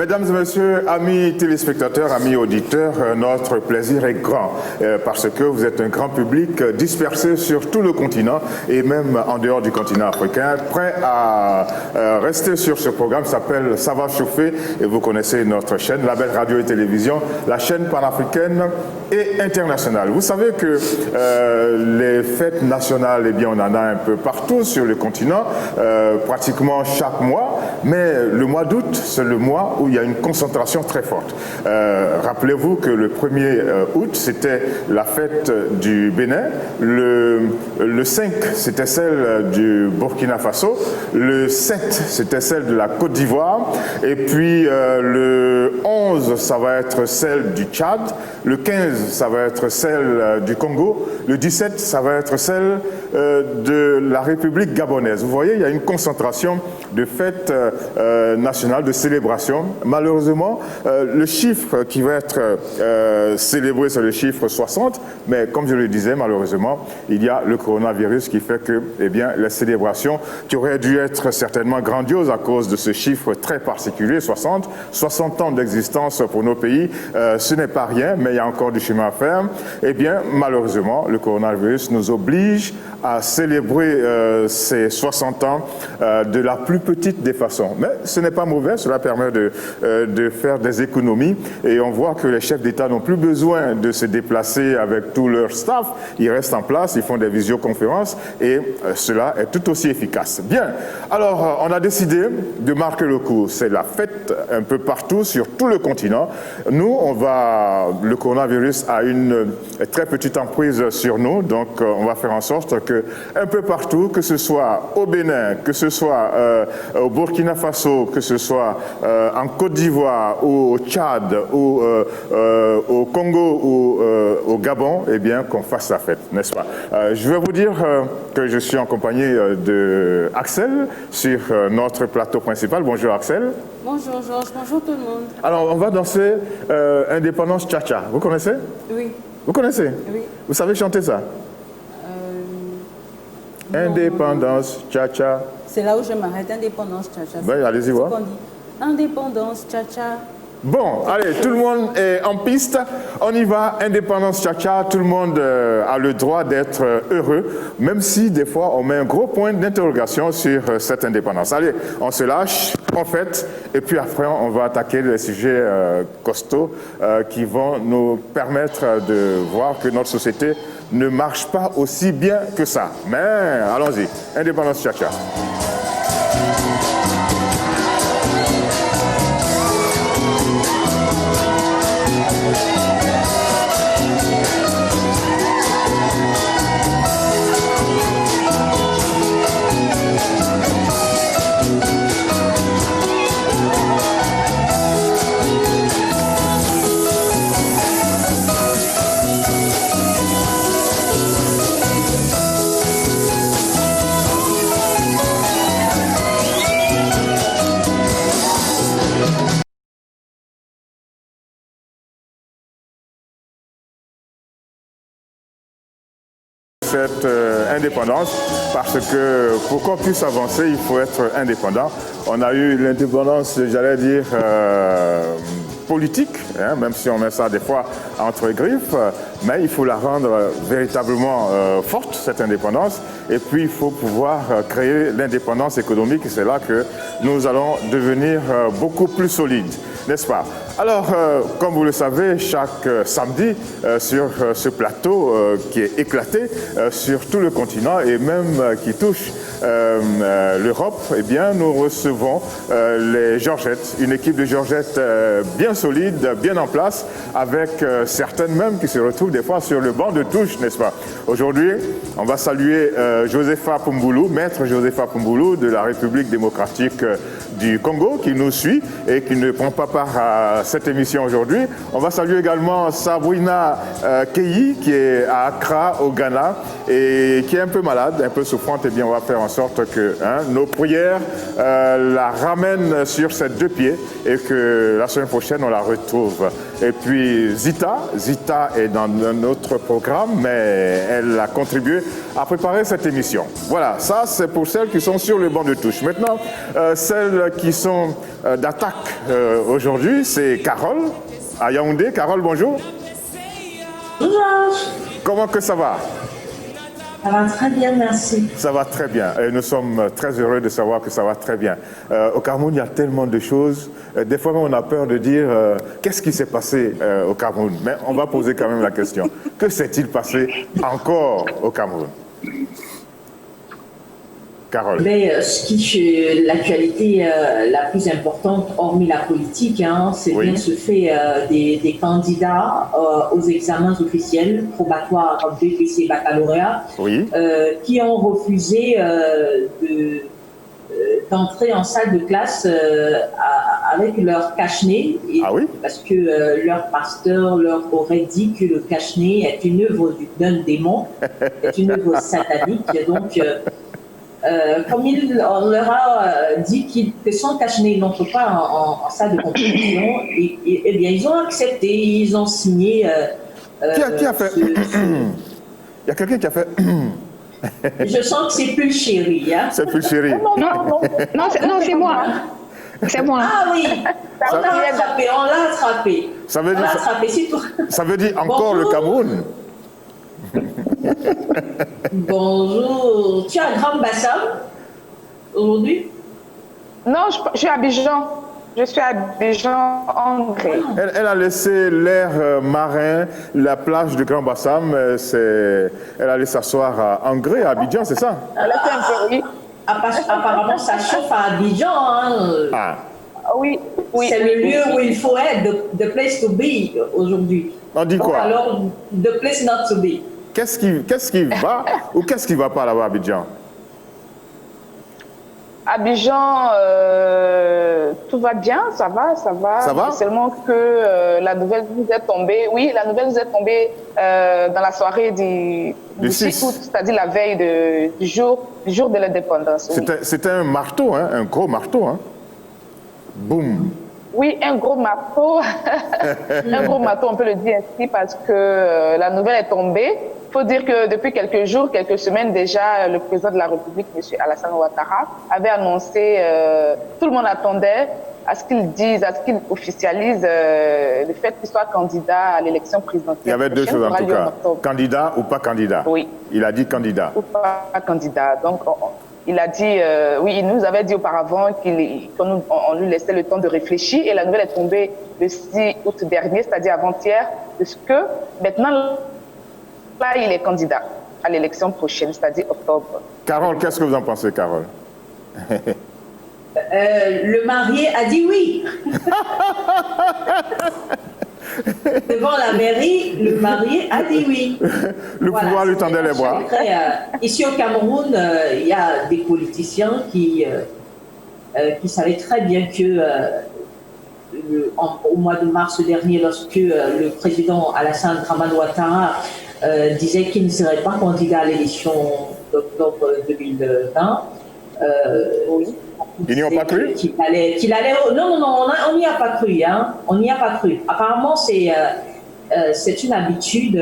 Mesdames et messieurs, amis téléspectateurs, amis auditeurs, notre plaisir est grand parce que vous êtes un grand public dispersé sur tout le continent et même en dehors du continent africain, prêt à rester sur ce programme qui s'appelle Ça va chauffer et vous connaissez notre chaîne, la belle radio et télévision, la chaîne panafricaine et internationale. Vous savez que les fêtes nationales, eh bien, on en a un peu partout sur le continent, pratiquement chaque mois, mais le mois d'août, c'est le mois où il y a une concentration très forte. Rappelez-vous que le 1er août, c'était la fête du Bénin, le 5, c'était celle du Burkina Faso, le 7, c'était celle de la Côte d'Ivoire, et puis le 11, ça va être celle du Tchad, le 15, ça va être celle du Congo, le 17, ça va être celle de la République gabonaise. Vous voyez, il y a une concentration de fêtes nationales, de célébrations. Malheureusement, le chiffre qui va être célébré, c'est le chiffre 60, mais comme je le disais, malheureusement, il y a le coronavirus qui fait que, eh bien, les célébrations qui auraient dû être certainement grandioses à cause de ce chiffre très particulier, 60 ans d'existence pour nos pays, ce n'est pas rien, mais il y a encore du chemin à faire. Eh bien, malheureusement, le coronavirus nous oblige à célébrer ces 60 ans de la plus petite des façons. Mais ce n'est pas mauvais, cela permet de faire des économies et on voit que les chefs d'État n'ont plus besoin de se déplacer avec tout leur staff, ils restent en place, ils font des visioconférences et cela est tout aussi efficace. Bien, alors on a décidé de marquer le coup, c'est la fête un peu partout sur tout le continent. Nous, le coronavirus a une très petite emprise sur nous, donc on va faire en sorte que un peu partout, que ce soit au Bénin, que ce soit au Burkina Faso, que ce soit en Côte d'Ivoire ou au Tchad ou au Congo ou au Gabon, eh bien qu'on fasse la fête, n'est-ce pas? Je vais vous dire que je suis en compagnie de Axel sur notre plateau principal. Bonjour Axel. Bonjour Georges, bonjour tout le monde. Alors on va danser Indépendance Cha-Cha. Vous connaissez? Oui. Vous connaissez? Oui. Vous savez chanter ça? Indépendance Cha-Cha. C'est là où je m'arrête, indépendance Cha-Cha. Ben, allez-y voir. Indépendance Cha-Cha. Bon, allez, tout le monde est en piste. On y va, indépendance Cha-Cha. Tout le monde a le droit d'être heureux, même si des fois on met un gros point d'interrogation sur cette indépendance. Allez, on se lâche, on fête, et puis après on va attaquer les sujets costauds qui vont nous permettre de voir que notre société ne marche pas aussi bien que ça. Mais allons-y, indépendance Cha-Cha. Cette indépendance, parce que pour qu'on puisse avancer, il faut être indépendant. On a eu l'indépendance, j'allais dire, politique, hein, même si on met ça des fois entre griffes, mais il faut la rendre véritablement forte, cette indépendance, et puis il faut pouvoir créer l'indépendance économique, et c'est là que nous allons devenir beaucoup plus solides, n'est-ce pas? Alors, comme vous le savez, chaque samedi, sur ce plateau qui est éclaté sur tout le continent et même qui touche l'Europe, eh bien, nous recevons les Georgettes, une équipe de Georgettes bien solide, bien en place, avec certaines même qui se retrouvent des fois sur le banc de touche, n'est-ce pas? Aujourd'hui, on va saluer Josepha Pumboulou, maître Josepha Pumboulou de la République démocratique du Congo, qui nous suit et qui ne prend pas part à cette émission aujourd'hui. On va saluer également Sabrina Keyi, qui est à Accra, au Ghana, et qui est un peu malade, un peu souffrante. Eh bien, on va faire en sorte que nos prières la ramènent sur ses deux pieds et que la semaine prochaine, on la retrouve. Et puis Zita est dans un autre programme, mais elle a contribué à préparer cette émission. Voilà, ça c'est pour celles qui sont sur le banc de touche. Maintenant, celles qui sont d'attaque aujourd'hui, c'est Carole à Yaoundé. Carole, bonjour. Bonjour. Comment que ça va? Ça va très bien, merci. Ça va très bien. Et nous sommes très heureux de savoir que ça va très bien. Au Cameroun, il y a tellement de choses. Des fois, on a peur de dire qu'est-ce qui s'est passé au Cameroun. Mais on va poser quand même la question. Que s'est-il passé encore au Cameroun? Carole. Mais l'actualité la plus importante, hormis la politique, c'est Oui. bien ce fait des candidats aux examens officiels probatoires BPC baccalauréat Oui. qui ont refusé d'entrer en salle de classe avec leur cache-nez. Ah oui? Parce que leur pasteur leur aurait dit que le cache-nez est une œuvre d'un démon, est une œuvre satanique. Donc, comme on leur a dit que sans cache-nez, ils n'entrent pas en salle de compétition, et bien, ils ont accepté, ils ont signé. Qui a fait Il y a quelqu'un qui a fait Je sens que c'est plus chéri. Hein? C'est plus chéri. Non, c'est moi. C'est moi. Ah oui, on l'a attrapé. Ça veut On l'a dire, attrapé, c'est tout. ça veut dire encore Bonjour. le Cameroun. Bonjour. Tu as un grand Bassam aujourd'hui? Non, je suis à Abidjan. Je suis à Abidjan, André. Elle a laissé l'air marin, la plage de Grand Bassam. Elle allait s'asseoir à Angré, à Abidjan, c'est ça? Elle était un peu, oui. Apparemment, ça chauffe à Abidjan. Hein. Ah. Oui. C'est le lieu où il faut être, the place to be aujourd'hui. On dit quoi? Alors, the place not to be. Qu'est-ce qui va ou qu'est-ce qui va pas là-bas à Abidjan? Abidjan, tout va bien, ça va. Ça va? Seulement que la nouvelle nous est tombée. Oui, la nouvelle nous est tombée dans la soirée du 6 août, c'est-à-dire la veille du jour de l'indépendance. Oui. C'était un marteau, hein, un gros marteau. Hein. Boum. Oui, un gros marteau. Un gros marteau, on peut le dire ainsi, parce que la nouvelle est tombée. Il faut dire que depuis quelques jours, quelques semaines déjà, le président de la République, M. Alassane Ouattara, avait annoncé, tout le monde attendait à ce qu'il dise, à ce qu'il officialise le fait qu'il soit candidat à l'élection présidentielle. Il y avait deux choses en tout cas, candidat ou pas candidat. Oui. Il a dit candidat. Ou pas candidat. Donc, il a dit, oui, il nous avait dit auparavant qu'on lui laissait le temps de réfléchir, et la nouvelle est tombée le 6 août dernier, c'est-à-dire avant-hier, de ce que maintenant, là, il est candidat à l'élection prochaine, c'est-à-dire octobre. Carole, qu'est-ce que vous en pensez, Carole? Le marié a dit oui. Devant la mairie, le marié a dit oui. Le pouvoir lui tendait les bras. Ici au Cameroun, il y a des politiciens qui savaient très bien que au mois de mars dernier, lorsque le président Alassane Ouattara disait qu'il ne serait pas candidat à l'élection d'octobre 2020, oui. Ils n'y ont pas cru? Qu'il allait, non, on n'y a pas cru. Hein. On n'y a pas cru. Apparemment, c'est une habitude,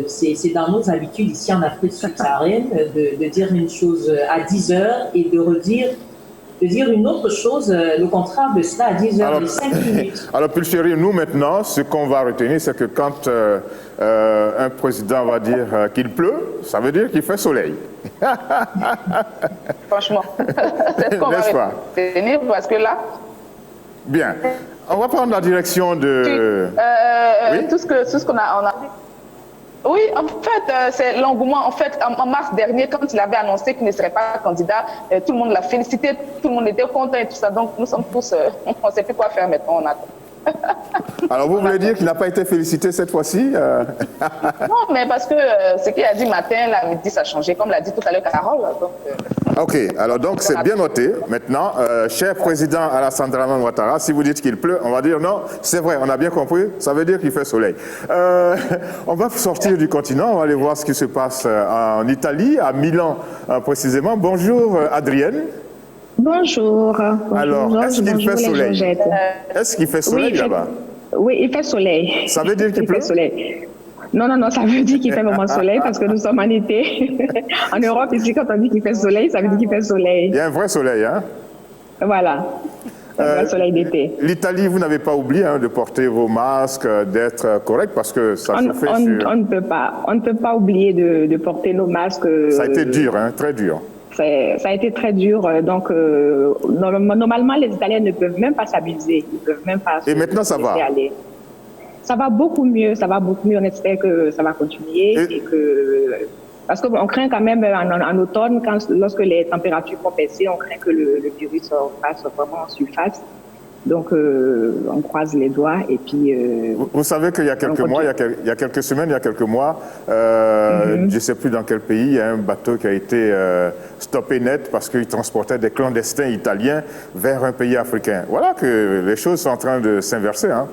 c'est dans nos habitudes ici en Afrique subsaharienne de dire une chose à 10 heures et de dire une autre chose, le contraire de cela à 10 heures et 5 minutes. Alors, Pulchéry, nous maintenant, ce qu'on va retenir, c'est que quand un président va dire qu'il pleut, ça veut dire qu'il fait soleil. Franchement, c'est ce qu'on va retenir, parce que là... Bien. On va prendre la direction de... oui? Tout ce qu'on a... Oui, en fait, c'est l'engouement. En fait, en mars dernier, quand il avait annoncé qu'il ne serait pas candidat, tout le monde l'a félicité, tout le monde était content et tout ça. Donc, nous sommes tous... on ne sait plus quoi faire maintenant, on attend. Alors, vous voulez dire qu'il n'a pas été félicité cette fois-ci Non, mais parce que ce qu'il a dit matin, la midi, ça a changé, comme l'a dit tout à l'heure Carole. Donc, Ok, alors donc c'est bien noté. Maintenant, cher président Alassane Ouattara, si vous dites qu'il pleut, on va dire non, c'est vrai, on a bien compris, ça veut dire qu'il fait soleil. On va sortir du continent, on va aller voir ce qui se passe en Italie, à Milan précisément. Bonjour Adrienne. Bonjour. Alors, est-ce qu'il fait soleil? Est-ce qu'il fait soleil oui, là-bas? Oui, il fait soleil. Ça veut dire qu'il Il pleut? fait soleil. Non, ça veut dire qu'il fait vraiment soleil parce que nous sommes en été. En Europe, ici, quand on dit qu'il fait soleil, ça veut dire qu'il fait soleil. Il y a un vrai soleil, hein? Voilà. Un vrai soleil d'été. L'Italie, vous n'avez pas oublié de porter vos masques, d'être correct parce que ça se fait sur... On ne peut pas oublier de porter nos masques. Ça a été dur, hein, très dur. Ça a été très dur. Donc, normalement, les Italiens ne peuvent même pas s'amuser. Ils ne peuvent même pas Et maintenant, ça va? aller. Ça va beaucoup mieux. Ça va beaucoup mieux. On espère que ça va continuer. Parce qu'on craint quand même en automne, lorsque les températures vont baisser, on craint que le virus fasse vraiment en surface. Donc, on croise les doigts et puis... Vous savez qu'il y a quelques mois, il y a quelques semaines, il y a quelques mois, je ne sais plus dans quel pays, il y a un bateau qui a été stoppé net parce qu'il transportait des clandestins italiens vers un pays africain. Voilà que les choses sont en train de s'inverser, hein.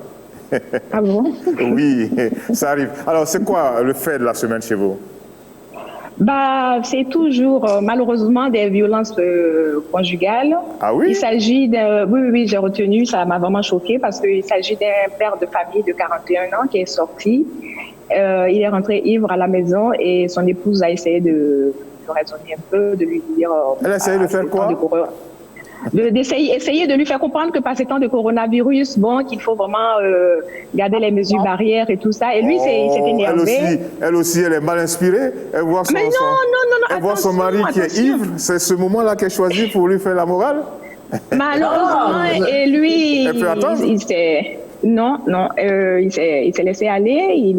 Ah bon? Oui, ça arrive. Alors, c'est quoi le fait de la semaine chez vous? C'est toujours malheureusement des violences conjugales. Ah oui? Il s'agit oui, j'ai retenu, ça m'a vraiment choqué parce qu'il s'agit d'un père de famille de 41 ans qui est sorti. Il est rentré ivre à la maison et son épouse a essayé de raisonner un peu, de lui dire... Elle a essayé de faire quoi? Essayer de lui faire comprendre que par ces temps de coronavirus, qu'il faut vraiment garder les mesures barrières et tout ça. Et lui, il s'est énervé. Elle aussi, elle est mal inspirée. Elle voit son, elle voit son mari qui est ivre. C'est ce moment-là qu'elle choisit pour lui faire la morale. Malheureusement, et lui, elle peut attendre. il s'est laissé aller.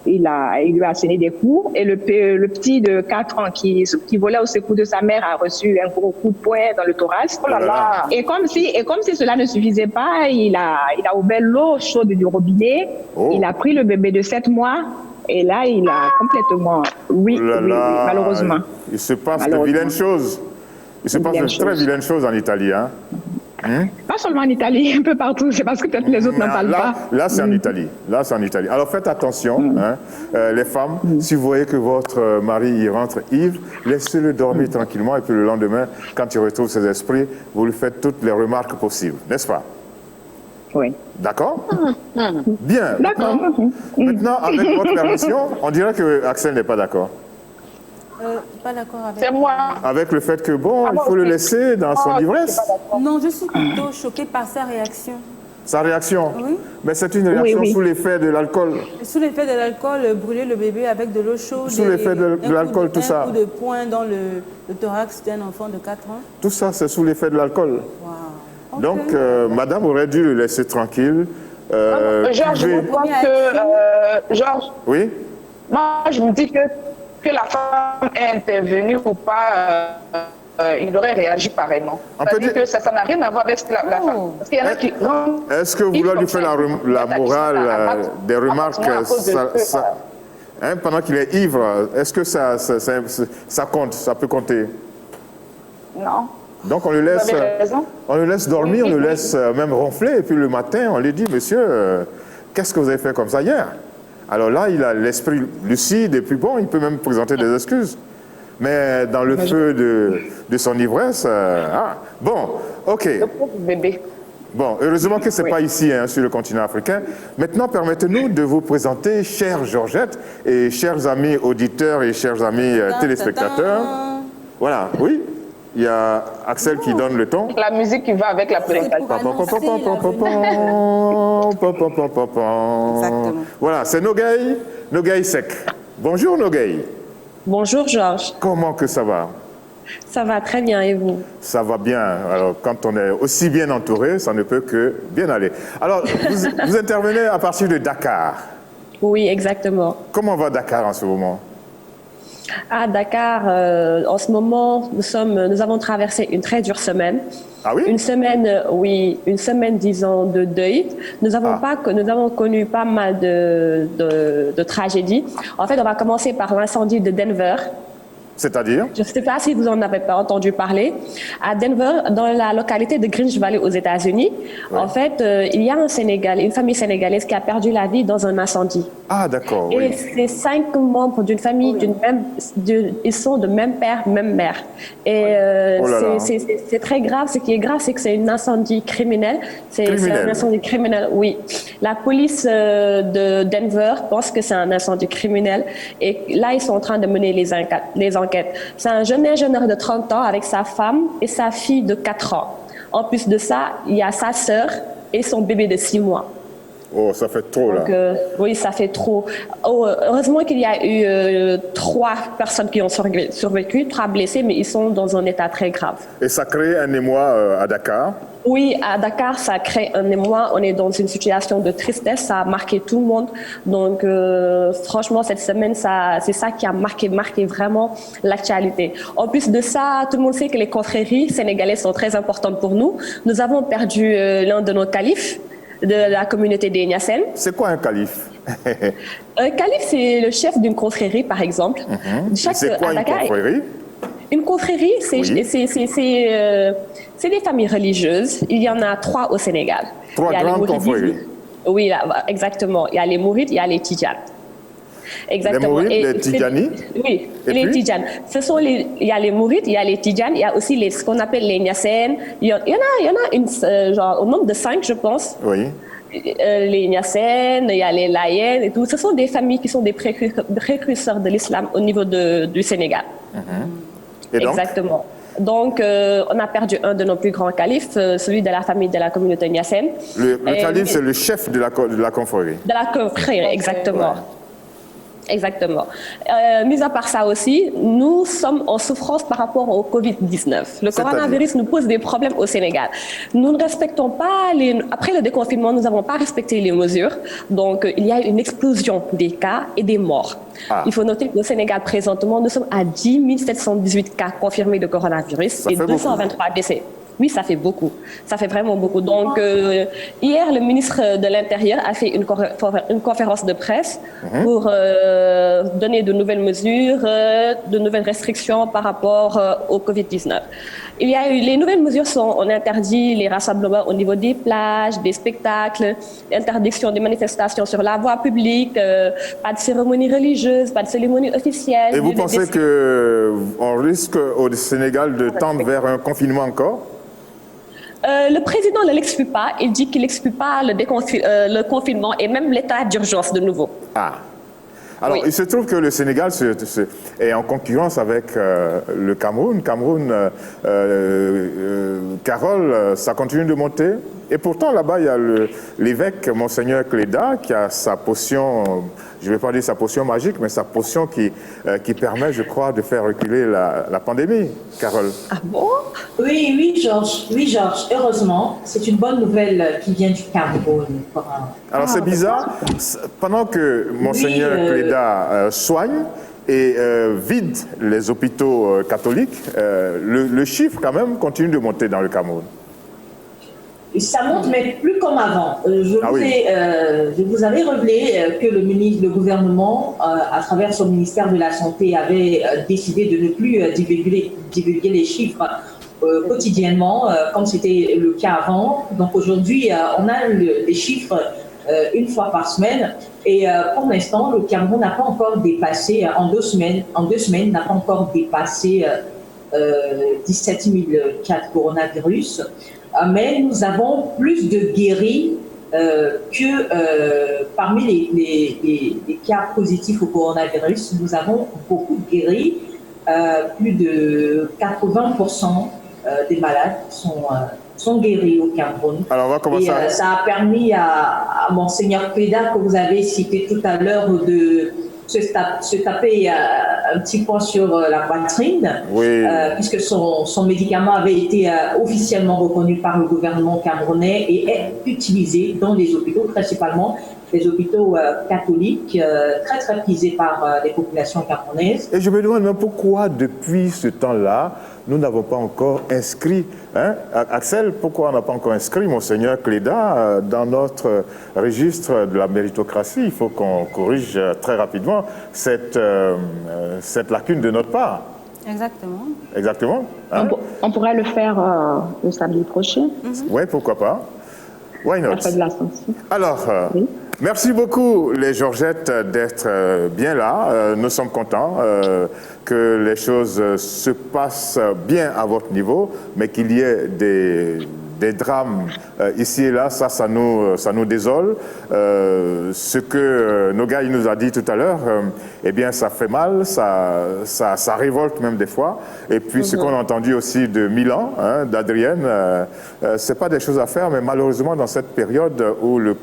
Il lui a asséné des coups et le petit de 4 ans qui volait au secours de sa mère a reçu un gros coup de poing dans le thorax. Oh là là. Et comme si cela ne suffisait pas, il a ouvert l'eau chaude du robinet. Oh. Il a pris le bébé de 7 mois et là il a complètement oui, malheureusement. Il se passe de vilaines choses. Il se passe de très vilaines choses en Italie, hein. Pas seulement en Italie, un peu partout. C'est parce que peut-être les autres n'en parlent pas. Là, c'est en Italie. Là, c'est en Italie. Alors, faites attention, les femmes. Si vous voyez que votre mari y rentre ivre, laissez-le dormir tranquillement. Et puis le lendemain, quand il retrouve ses esprits, vous lui faites toutes les remarques possibles. N'est-ce pas? Oui. D'accord? Bien. D'accord. Maintenant, avec votre permission, on dirait que Axel n'est pas d'accord. Pas d'accord avec... C'est moi. Avec le fait que, il faut le laisser dans son ivresse. Non, je suis plutôt choquée par sa réaction. Sa réaction? Oui. Mais c'est une réaction sous l'effet de l'alcool. Sous l'effet de l'alcool, brûler le bébé avec de l'eau chaude. Sous l'effet de l'alcool, tout ça. Un coup de poing dans le thorax d'un enfant de 4 ans. Tout ça, c'est sous l'effet de l'alcool. Wow. Donc, madame aurait dû le laisser tranquille. Georges, je pense que... Georges, oui? moi, je me dis que la femme est intervenue ou pas, il aurait réagi pareillement. C'est-à-dire que ça n'a rien à voir avec la femme. Parce qu'il y en a qui... Est-ce que vouloir lui faire la morale, des remarques, pendant qu'il est ivre, est-ce que ça compte, ça peut compter? Non. Donc on le laisse dormir, on le laisse même ronfler, et puis le matin, on lui dit, monsieur, qu'est-ce que vous avez fait comme ça hier? Alors là, il a l'esprit lucide, et puis il peut même présenter des excuses. Mais dans le feu de son ivresse, ok. Le pauvre bébé. Bon, heureusement que ce n'est pas ici, sur le continent africain. Maintenant, permettez-nous de vous présenter, chère Georgette, et chers amis auditeurs et chers amis téléspectateurs. Voilà, oui. Il y a Axel qui donne le ton. La musique qui va avec la présentation. Exactement. Voilà, c'est Nogaï Sek. Bonjour Nogaï. Bonjour Georges. Comment que ça va? Ça va très bien et vous? Ça va bien. Alors quand on est aussi bien entouré, ça ne peut que bien aller. Alors vous intervenez à partir de Dakar. Oui, exactement. Comment va Dakar en ce moment? À Dakar, en ce moment, nous avons traversé une très dure semaine. Ah oui? Une semaine, disons, de deuil. Nous avons connu pas mal de tragédies. En fait, on va commencer par l'incendie de Denver. C'est-à-dire? Je ne sais pas si vous en avez pas entendu parler. À Denver, dans la localité de Greenwich Valley aux États-Unis, en fait, il y a une famille sénégalaise qui a perdu la vie dans un incendie. Ah, d'accord, Et oui. c'est 5 membres d'une famille, ils sont de même père, même mère. Et Oh là là. c'est très grave. Ce qui est grave, c'est que c'est un incendie criminel. C'est Criminel. un incendie criminel, oui. La police de Denver pense que c'est un incendie criminel. Et là, ils sont en train de mener les enquêtes. C'est un jeune ingénieur de 30 ans avec sa femme et sa fille de 4 ans. En plus de ça, il y a sa sœur et son bébé de 6 mois. Oh, ça fait trop, là. Donc, oui, ça fait trop. Oh, heureusement qu'il y a eu 3 personnes qui ont survécu, 3 blessés, mais ils sont dans un état très grave. Et ça crée un émoi à Dakar. Oui, à Dakar, ça crée un émoi. On est dans une situation de tristesse. Ça a marqué tout le monde. Donc, franchement, cette semaine, c'est ça qui a marqué vraiment l'actualité. En plus de ça, tout le monde sait que les confréries sénégalaises sont très importantes pour nous. Nous avons perdu l'un de nos califes de la communauté des Niassènes. C'est quoi un calife? Un calife, c'est le chef d'une confrérie, par exemple. C'est quoi une confrérie? Une confrérie, c'est Oui. des familles religieuses. Il y en a 3 au Sénégal. 3 grandes confréries. Oui, là, exactement. Il y a les Mourides, il y a les Tidjanes. Exactement. Les Mourides, les Tidjani? Oui, Et les puis? Tidjanes. Il y a les Mourides, il y a les Tidjanes, il y a aussi ce qu'on appelle les Niassènes. Il y en a genre, au nombre de 5, je pense. Oui. Les Niassènes, il y a les Layènes et tout. Ce sont des familles qui sont des précurseurs de l'islam au niveau du Sénégal. Et donc? Exactement. Donc, on a perdu un de nos plus grands califes, celui de la famille de la communauté Niassène. Le calife, c'est le chef de la confrérie. De la confrérie, exactement. Exactement. Mis à part ça aussi, nous sommes en souffrance par rapport au Covid-19. Le coronavirus nous pose des problèmes au Sénégal. Nous ne respectons pas après le déconfinement, nous n'avons pas respecté les mesures. Donc, il y a une explosion des cas et des morts. Ah. Il faut noter qu'au Sénégal, présentement, nous sommes à 10 718 cas confirmés de coronavirus et 223 décès. Oui, ça fait beaucoup. Ça fait vraiment beaucoup. Donc, hier, le ministre de l'Intérieur a fait une conférence de presse pour donner de nouvelles mesures, de nouvelles restrictions par rapport au Covid-19. Les nouvelles mesures sont, on interdit les rassemblements au niveau des plages, des spectacles, interdiction des manifestations sur la voie publique, pas de cérémonie religieuse, pas de cérémonie officielle. Et vous pensez qu'on risque au Sénégal de tendre vers un confinement encore? Le président ne l'exclut pas. Il dit qu'il n'exclut pas le confinement et même l'état d'urgence de nouveau. Ah. Alors, Oui. il se trouve que le Sénégal est en concurrence avec le Cameroun. Carole, ça continue de monter. Et pourtant, là-bas, il y a l'évêque, Monseigneur Cléda, qui a sa potion, je ne vais pas dire sa potion magique, mais sa potion qui permet, je crois, de faire reculer la pandémie. Carole. Ah bon? Oui, Georges. Heureusement, c'est une bonne nouvelle qui vient du Cameroun. Alors, c'est bizarre. Pendant que Monseigneur Cléda soigne et vide les hôpitaux catholiques, le chiffre, quand même, continue de monter dans le Cameroun. Et ça monte, mais plus comme avant. Je vous avais révélé que le gouvernement, à travers son ministère de la Santé, avait décidé de ne plus divulguer les chiffres quotidiennement, comme c'était le cas avant. Donc aujourd'hui, on a les chiffres une fois par semaine. Et pour l'instant, le Cameroun n'a pas encore dépassé, en deux semaines, n'a pas encore dépassé 17 000 cas de coronavirus. Mais nous avons plus de guéris que parmi les cas positifs au coronavirus. Nous avons beaucoup de guéris. Plus de 80% des malades sont guéris au Cameroun. Alors on va commencer ça a permis à Monseigneur Cléda, que vous avez cité tout à l'heure, de se taper un petit point sur la poitrine, oui. Puisque son médicament avait été officiellement reconnu par le gouvernement camerounais et est utilisé dans les hôpitaux, principalement les hôpitaux catholiques, très très prisés par les populations camerounaises. Et je me demande même pourquoi, depuis ce temps-là, nous n'avons pas encore inscrit, Axel, pourquoi on n'a pas encore inscrit Monseigneur Cléda dans notre registre de la méritocratie? Il faut qu'on corrige très rapidement cette lacune de notre part. Exactement. Exactement. Hein? On pourrait le faire le samedi prochain. Oui, pourquoi pas. Why not? Après de la santé. Alors, Oui. Merci beaucoup, les Georgettes, d'être bien là. Nous sommes contents que les choses se passent bien à votre niveau, mais qu'il y ait des drames ici et là, ça nous désole. Ce que Nogaï nous a dit tout à l'heure, eh bien, ça fait mal, ça révolte même des fois. Et puis, ce qu'on a entendu aussi de Milan, d'Adrienne, c'est pas des choses à faire, mais malheureusement, dans cette période où le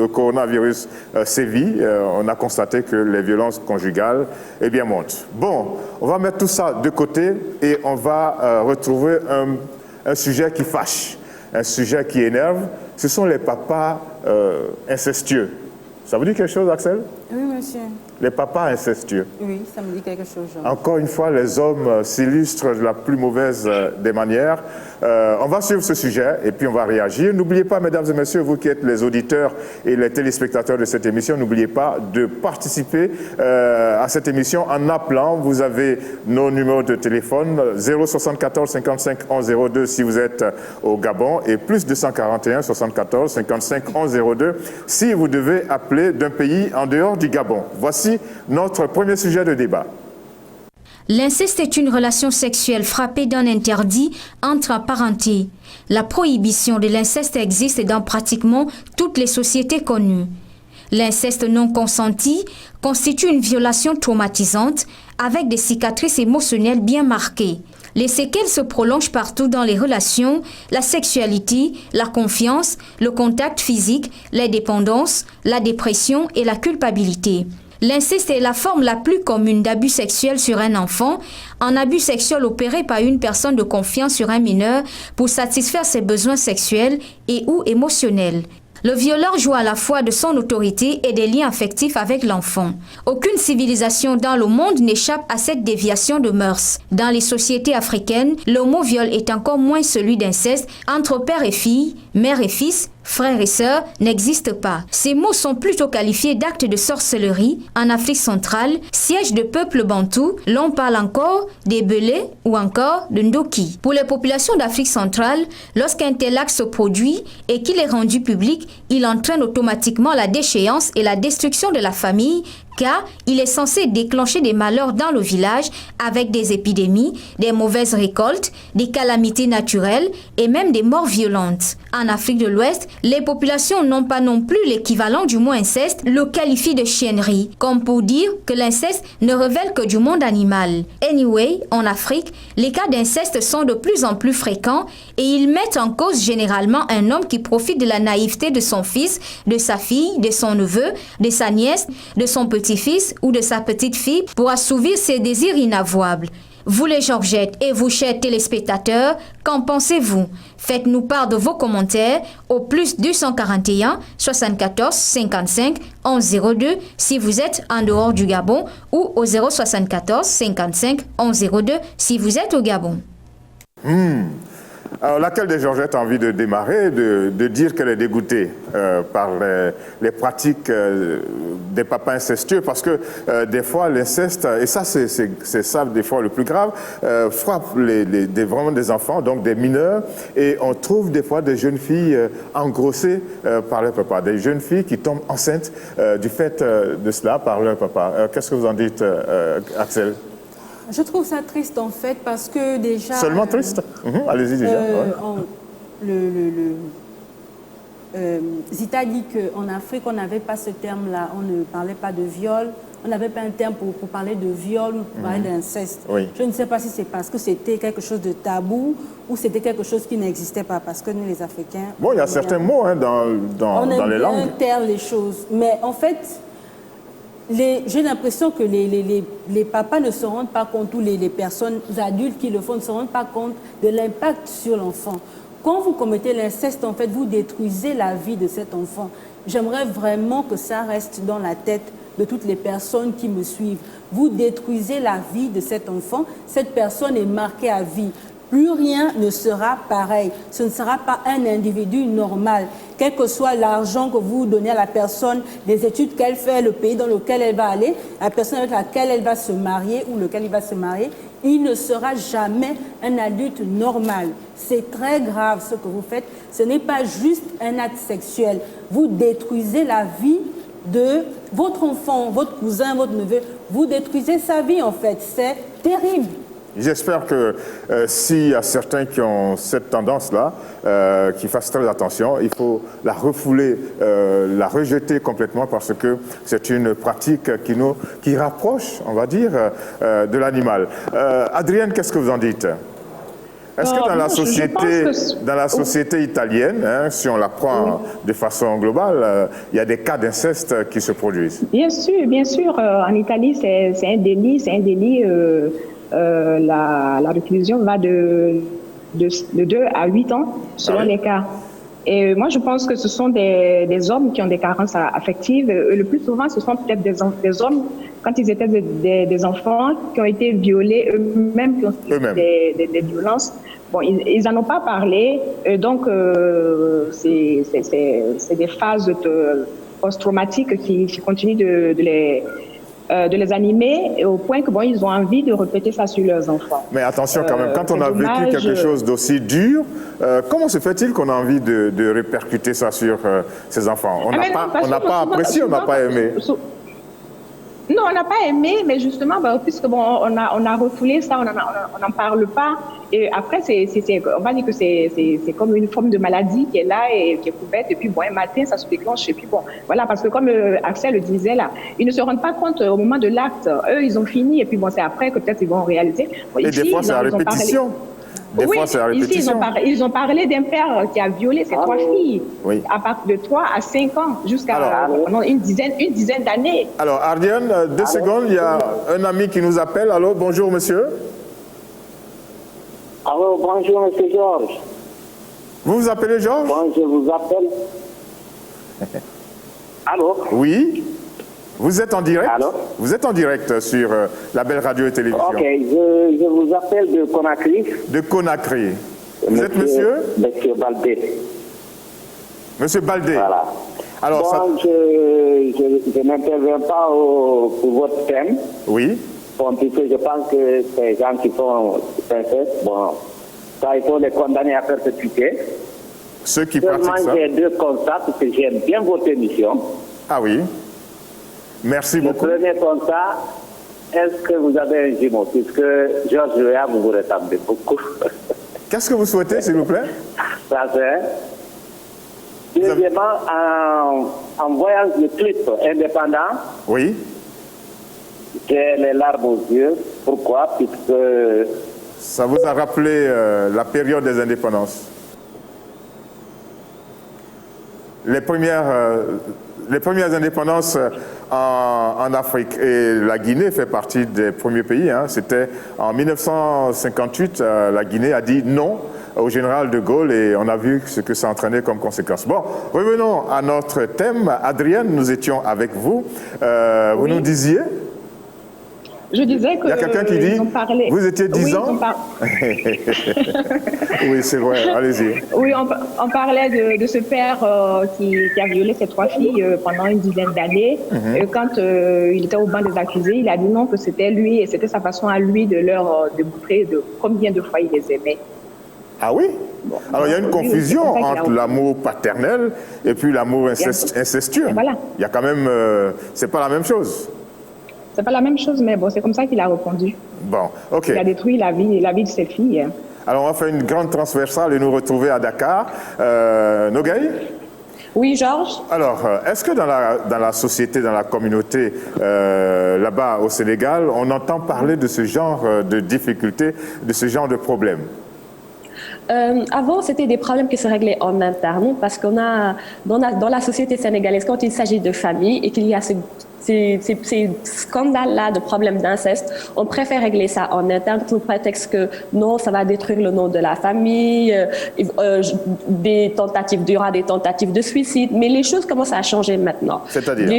coronavirus sévit, on a constaté que les violences conjugales, eh bien, montent. Bon, on va mettre tout ça de côté et on va retrouver un sujet qui fâche. Un sujet qui énerve, ce sont les papas incestueux. Ça vous dit quelque chose, Axel? Oui, monsieur. Les papas incestueux. Oui, ça me dit quelque chose. Jean. Encore une fois, les hommes s'illustrent de la plus mauvaise des manières. On va suivre ce sujet et puis on va réagir. N'oubliez pas, mesdames et messieurs, vous qui êtes les auditeurs et les téléspectateurs de cette émission, n'oubliez pas de participer à cette émission en appelant. Vous avez nos numéros de téléphone 074 55 11 02 si vous êtes au Gabon et plus 241 74 55 11 02 si vous devez appeler d'un pays en dehors du Gabon. Voici notre premier sujet de débat. L'inceste est une relation sexuelle frappée d'un interdit entre parentés. La prohibition de l'inceste existe dans pratiquement toutes les sociétés connues. L'inceste non consenti constitue une violation traumatisante avec des cicatrices émotionnelles bien marquées. Les séquelles se prolongent partout dans les relations, la sexualité, la confiance, le contact physique, les dépendances, la dépression et la culpabilité. L'inceste est la forme la plus commune d'abus sexuel sur un enfant, un abus sexuel opéré par une personne de confiance sur un mineur pour satisfaire ses besoins sexuels et ou émotionnels. Le violeur joue à la fois de son autorité et des liens affectifs avec l'enfant. Aucune civilisation dans le monde n'échappe à cette déviation de mœurs. Dans les sociétés africaines, le mot viol est encore moins celui d'inceste entre père et fille, mère et fils, frères et sœurs n'existent pas. Ces mots sont plutôt qualifiés d'actes de sorcellerie. En Afrique centrale, siège de peuple bantou, l'on parle encore des Belé ou encore de Ndoki. Pour les populations d'Afrique centrale, lorsqu'un tel acte se produit et qu'il est rendu public, il entraîne automatiquement la déchéance et la destruction de la famille, car il est censé déclencher des malheurs dans le village avec des épidémies, des mauvaises récoltes, des calamités naturelles et même des morts violentes. En Afrique de l'Ouest, les populations n'ont pas non plus l'équivalent du mot inceste, le qualifient de chiennerie, comme pour dire que l'inceste ne révèle que du monde animal. Anyway, en Afrique, les cas d'inceste sont de plus en plus fréquents et ils mettent en cause généralement un homme qui profite de la naïveté de son fils, de sa fille, de son neveu, de sa nièce, de son petit-fils ou de sa petite-fille pour assouvir ses désirs inavouables. Vous les Georgettes et vous chers téléspectateurs, qu'en pensez-vous? Faites-nous part de vos commentaires au plus 241 74 55 11 02 si vous êtes en dehors du Gabon ou au 074 55 11 02 si vous êtes au Gabon. Alors, laquelle des Georgettes a envie de démarrer, de dire qu'elle est dégoûtée par les pratiques des papas incestueux? Parce que des fois, l'inceste, et ça, c'est ça des fois le plus grave, frappe vraiment des enfants, donc des mineurs, et on trouve des fois des jeunes filles engrossées par leur papa, des jeunes filles qui tombent enceintes du fait de cela par leur papa. Qu'est-ce que vous en dites, Axel? Je trouve ça triste en fait parce que déjà... Seulement triste? Allez-y déjà. Zita dit qu'en Afrique, on n'avait pas ce terme-là. On ne parlait pas de viol. On n'avait pas un terme pour parler de viol ou pour parler d'inceste. Oui. Je ne sais pas si c'est parce que c'était quelque chose de tabou ou c'était quelque chose qui n'existait pas. Parce que nous, les Africains... Bon, il y a certains mots dans les langues. On aime bien taire les choses. Mais en fait... J'ai l'impression que les papas ne se rendent pas compte, ou les personnes adultes qui le font ne se rendent pas compte de l'impact sur l'enfant. Quand vous commettez l'inceste, en fait, vous détruisez la vie de cet enfant. J'aimerais vraiment que ça reste dans la tête de toutes les personnes qui me suivent. Vous détruisez la vie de cet enfant. Cette personne est marquée à vie. Plus rien ne sera pareil. Ce ne sera pas un individu normal. quel que soit l'argent que vous donnez à la personne, les études qu'elle fait, le pays dans lequel elle va aller, la personne avec laquelle elle va se marier ou lequel il va se marier, il ne sera jamais un adulte normal. C'est très grave ce que vous faites. Ce n'est pas juste un acte sexuel. Vous détruisez la vie de votre enfant, votre cousin, votre neveu. Vous détruisez sa vie en fait. C'est terrible. J'espère que s'il y a certains qui ont cette tendance-là, qui fassent très attention, il faut la refouler, la rejeter complètement parce que c'est une pratique qui rapproche, on va dire, de l'animal. Adrienne, qu'est-ce que vous en dites ? Est-ce que dans la société italienne, hein, si on la prend de façon globale, il y a des cas d'inceste qui se produisent ? Bien sûr, bien sûr. En Italie, c'est un délit, la réclusion va de 2 à 8 ans selon les cas. Et moi, je pense que ce sont des hommes qui ont des carences affectives. Le plus souvent, ce sont peut-être des hommes, quand ils étaient des enfants, qui ont été violés eux-mêmes, qui ont subi des violences. Bon, ils n'en ont pas parlé, donc c'est des phases post-traumatiques qui continuent de les animer au point que bon, ils ont envie de répéter ça sur leurs enfants. Mais attention quand même, quand on a vécu quelque chose d'aussi dur, comment se fait-il qu'on a envie de répercuter ça sur ses enfants ? On n'a pas apprécié, on n'a pas aimé. Non, on n'a pas aimé, mais justement, puisque bon, on a refoulé ça, on n'en parle pas. Et après, on va dire que c'est comme une forme de maladie qui est là et qui est couverte. Et puis bon, un matin, ça se déclenche. Et puis bon, voilà, parce que comme Axel le disait là, ils ne se rendent pas compte au moment de l'acte. Eux, ils ont fini. Et puis bon, c'est après que peut-être ils vont réaliser. Bon, et ici, des fois, c'est à répétition. Ici, ils ont parlé d'un père qui a violé ses 3 filles à partir de 3 à 5 ans jusqu'à une dizaine d'années. Alors, Ardienne, 2 secondes, il y a un ami qui nous appelle. Allô, bonjour monsieur. Allô, bonjour monsieur Georges. Vous vous appelez Georges ? Bon, je vous appelle. Allô ? Oui. Vous êtes en direct ? Allô ? Vous êtes en direct sur la Belle Radio et Télévision. Ok, je vous appelle de Conakry. De Conakry. Vous êtes monsieur ? Monsieur Baldé. Monsieur Baldé. Voilà. Alors, bon, je n'interviens pas pour votre thème. Oui. Bon, puisque je pense que ces gens qui font inceste, bon, ça, il faut les condamner à perpétuité. Ceux qui pratiquent ça. J'ai 2 constats, parce que j'aime bien votre émission. Ah oui. Merci beaucoup. Le premier constat, est-ce que vous avez un jumeau? Puisque Georges Weah, vous ressemblez beaucoup. Qu'est-ce que vous souhaitez, s'il vous plaît? Ça c'est. Deuxièmement, en voyant le clip indépendant, oui, j'ai les larmes aux yeux. Pourquoi? Puisque ça vous a rappelé la période des indépendances. Les premières indépendances en Afrique, et la Guinée fait partie des premiers pays. Hein. C'était en 1958, la Guinée a dit non au général de Gaulle et on a vu ce que ça entraînait comme conséquence. Bon, revenons à notre thème. Adrienne, nous étions avec vous. Vous nous disiez? Je disais que... Il y a quelqu'un qui dit, vous étiez 10 ans? Oui, c'est vrai, allez-y. Oui, on parlait de ce père qui a violé ses 3 filles pendant une dizaine d'années. Quand il était au banc des accusés, il a dit non, que c'était lui et c'était sa façon à lui de leur démontrer de combien de fois il les aimait. Ah oui? Bon, alors il y a une confusion entre l'amour paternel et puis l'amour incestueux. Voilà. Il y a quand même... c'est pas la même chose. C'est pas la même chose, mais bon, c'est comme ça qu'il a répondu. Bon, ok. Il a détruit la vie de ses filles. Alors, on va faire une grande transversale et nous retrouver à Dakar. Nogaï? Oui, Georges? Alors, est-ce que dans la société, dans la communauté, là-bas au Sénégal, on entend parler de ce genre de difficultés, de ce genre de problèmes? Avant, c'était des problèmes qui se réglaient en interne parce qu'on a, dans la société sénégalaise, quand il s'agit de famille et qu'il y a ces scandales-là de problèmes d'inceste, on préfère régler ça en interne sous prétexte que non, ça va détruire le nom de la famille, il y aura des tentatives de suicide, mais les choses commencent à changer maintenant. C'est-à-dire?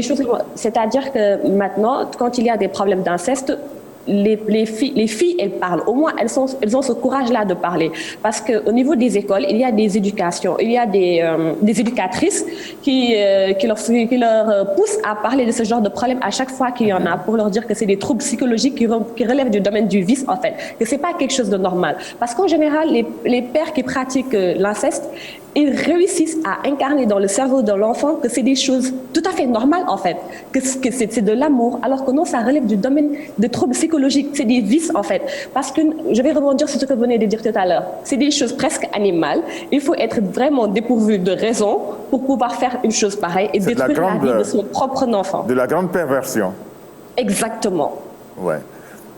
C'est-à-dire que maintenant, quand il y a des problèmes d'inceste, les filles, elles parlent. Au moins, elles ont ce courage-là de parler. Parce qu'au niveau des écoles, il y a des éducations, il y a des éducatrices qui leur poussent à parler de ce genre de problème à chaque fois qu'il y en a, pour leur dire que c'est des troubles psychologiques qui relèvent du domaine du vice, en fait, que c'est pas quelque chose de normal. Parce qu'en général, les pères qui pratiquent l'inceste, ils réussissent à incarner dans le cerveau de l'enfant que c'est des choses tout à fait normales, en fait, que c'est de l'amour, alors que non, ça relève du domaine des troubles psychologiques, c'est des vices, en fait. Parce que, je vais rebondir sur ce que vous venez de dire tout à l'heure, c'est des choses presque animales, il faut être vraiment dépourvu de raison pour pouvoir faire une chose pareille et détruire la vie de son propre enfant. De la grande perversion. Exactement. Ouais.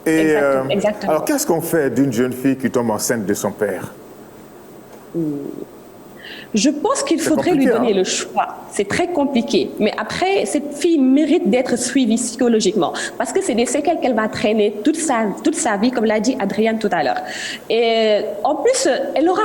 Et exactement. Alors, qu'est-ce qu'on fait d'une jeune fille qui tombe enceinte de son père? Je pense qu'il faudrait lui donner le choix. C'est très compliqué. Mais après, cette fille mérite d'être suivie psychologiquement parce que c'est des séquelles qu'elle va traîner toute sa vie, comme l'a dit Adrienne tout à l'heure. Et en plus, elle aura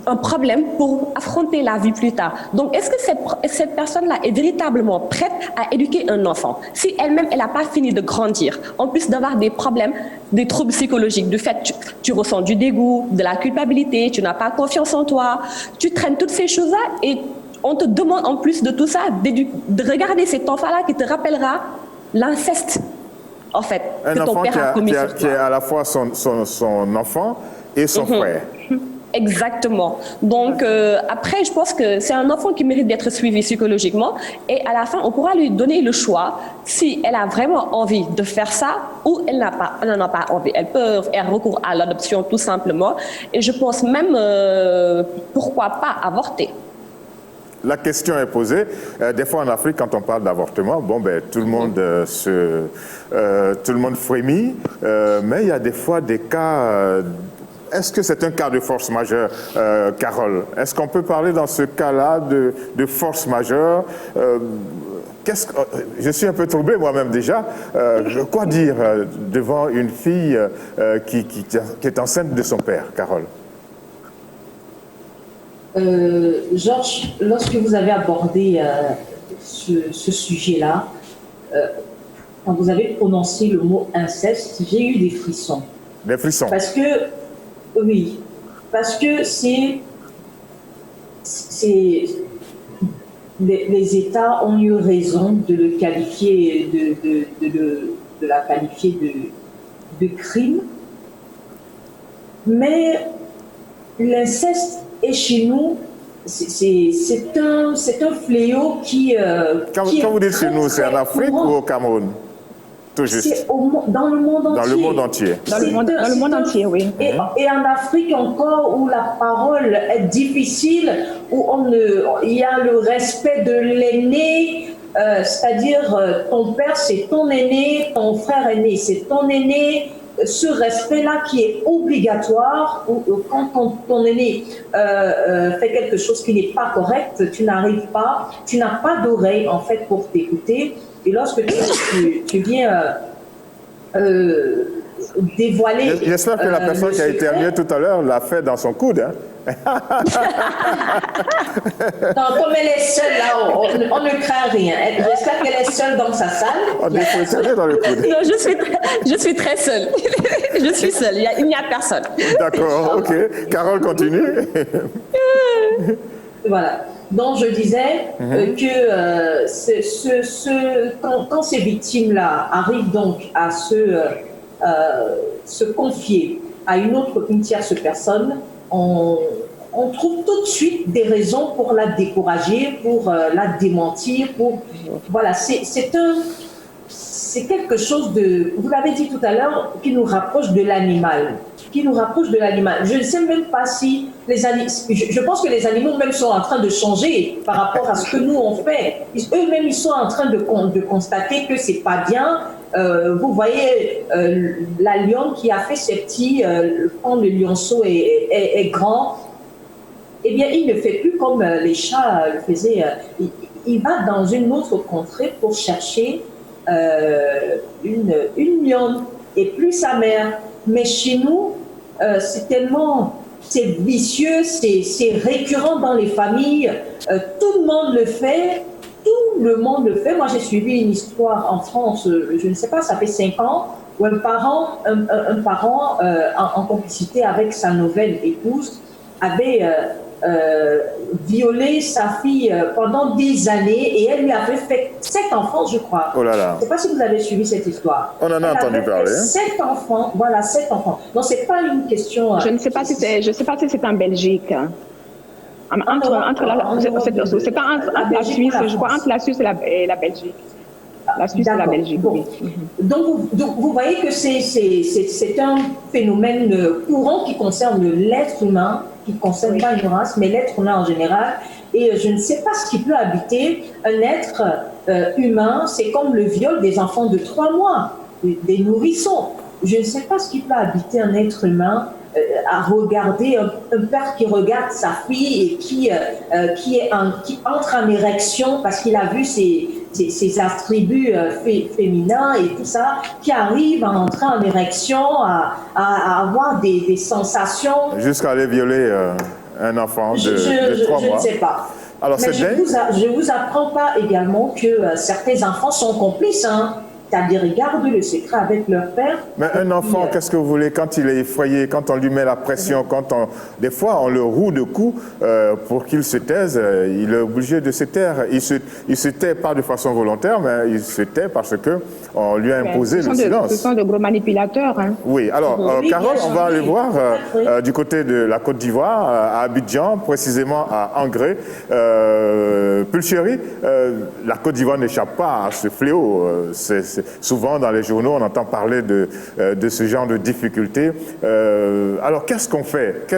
un problème pour affronter la vie plus tard. Donc, est-ce que cette personne-là est véritablement prête à éduquer un enfant si elle-même, elle n'a pas fini de grandir, en plus d'avoir des problèmes, des troubles psychologiques, du fait que tu ressens du dégoût, de la culpabilité, tu n'as pas confiance en toi, tu traînes toutes ces choses-là et on te demande en plus de tout ça de regarder cet enfant-là qui te rappellera l'inceste, en fait, un que ton enfant père a commis sur toi. qui est à la fois son enfant et son frère. Exactement. Donc, après, je pense que c'est un enfant qui mérite d'être suivi psychologiquement. Et à la fin, on pourra lui donner le choix si elle a vraiment envie de faire ça ou elle n'en a pas envie. Elle peut faire recours à l'adoption tout simplement. Et je pense même, pourquoi pas avorter. La question est posée. Des fois en Afrique, quand on parle d'avortement, tout le monde tout le monde frémit, mais il y a des fois des cas. Est-ce que c'est un cas de force majeure, Carole? Est-ce qu'on peut parler dans ce cas-là de force majeure? Je suis un peu troublé moi-même déjà. Quoi dire devant une fille qui est enceinte de son père, Carole? Georges, lorsque vous avez abordé ce sujet-là, quand vous avez prononcé le mot inceste, j'ai eu des frissons. Des frissons? Parce que les États ont eu raison de le qualifier, de la qualifier de crime, mais l'inceste est chez nous, c'est un fléau qui... Quand vous dites chez nous, c'est en Afrique ou au Cameroun? Tout juste. C'est dans le monde entier. Dans le monde entier. Dans le monde entier, oui. Et en Afrique encore, où la parole est difficile, où il y a le respect de l'aîné, c'est-à-dire ton père c'est ton aîné, ton frère aîné c'est ton aîné. Ce respect-là qui est obligatoire, quand ton aîné fait quelque chose qui n'est pas correct, tu n'as pas d'oreille en fait pour t'écouter. Et lorsque tu viens dévoiler... J'espère que la personne qui a été amenée tout à l'heure l'a fait dans son coude. Hein? Non, comme elle est seule là, on ne craint rien. J'espère qu'elle est seule dans sa salle. On est dans le coude. Non, je suis très seule. Je suis seule, il n'y a personne. D'accord, ok. Carole, continue. Voilà. Donc je disais que quand ces victimes-là arrivent donc à se confier à une tierce personne, on trouve tout de suite des raisons pour la décourager, pour la démentir, voilà, c'est quelque chose de, vous l'avez dit tout à l'heure, qui nous rapproche de l'animal. Je ne sais même pas si je pense que les animaux même sont en train de changer par rapport à ce que nous on fait. Eux-mêmes, ils sont en train de constater que c'est pas bien. Vous voyez la lionne qui a fait ses petits, quand le lionceau est grand, eh bien il ne fait plus comme les chats le faisaient. Il va dans une autre contrée pour chercher une lionne et plus sa mère. Mais chez nous, c'est vicieux, c'est récurrent dans les familles. Tout le monde le fait. Moi, j'ai suivi une histoire en France, je ne sais pas, ça fait 5 ans, où un parent en complicité avec sa nouvelle épouse avait violé sa fille pendant des années et elle lui avait fait 7 enfants, je crois. Oh là là. Je ne sais pas si vous avez suivi cette histoire. On en a entendu parler. 7 enfants, voilà, 7 enfants. Non, c'est pas une question... Je ne sais pas si c'est en Belgique. Entre la Suisse, je crois, entre la Suisse et la Belgique. La Suisse et la Belgique, oui. Donc, vous voyez que c'est un phénomène courant qui concerne l'être humain, qui ne concerne pas une race, mais l'être humain en général. Et je ne sais pas ce qui peut habiter un être humain. C'est comme le viol des enfants de 3 mois, des nourrissons. Je ne sais pas ce qui peut habiter un être humain à regarder un père qui regarde sa fille et qui entre en érection parce qu'il a vu ses attributs féminins et tout ça, qui arrive à entrer en érection, à avoir des sensations. Jusqu'à aller violer un enfant de 3 mois. Je ne sais pas. Alors, mais je ne vous apprends pas également que certains enfants sont complices, hein. C'est-à-dire, ils gardent le secret avec leur père. Mais un enfant, qu'est-ce que vous voulez, quand il est effrayé, quand on lui met la pression, des fois on le roue de coups pour qu'il se taise, il est obligé de se taire. Il se tait pas de façon volontaire, mais il se tait parce qu'on lui a imposé le silence. Ce sont de gros manipulateurs. Hein. Oui, alors, Carole, on va aller voir du côté de la Côte d'Ivoire, à Abidjan, précisément à Angré. Pulchéry, la Côte d'Ivoire n'échappe pas à ce fléau. Souvent, dans les journaux, on entend parler de ce genre de difficultés. Alors, qu'est-ce qu'on fait?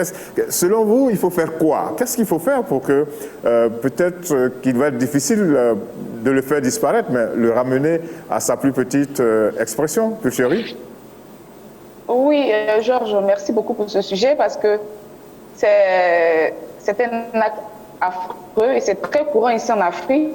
Selon vous, il faut faire quoi? Qu'est-ce qu'il faut faire pour que, peut-être qu'il va être difficile de le faire disparaître, mais le ramener à sa plus petite expression, Pulchéry? Oui, Georges, merci beaucoup pour ce sujet parce que c'est un acte affreux et c'est très courant ici en Afrique.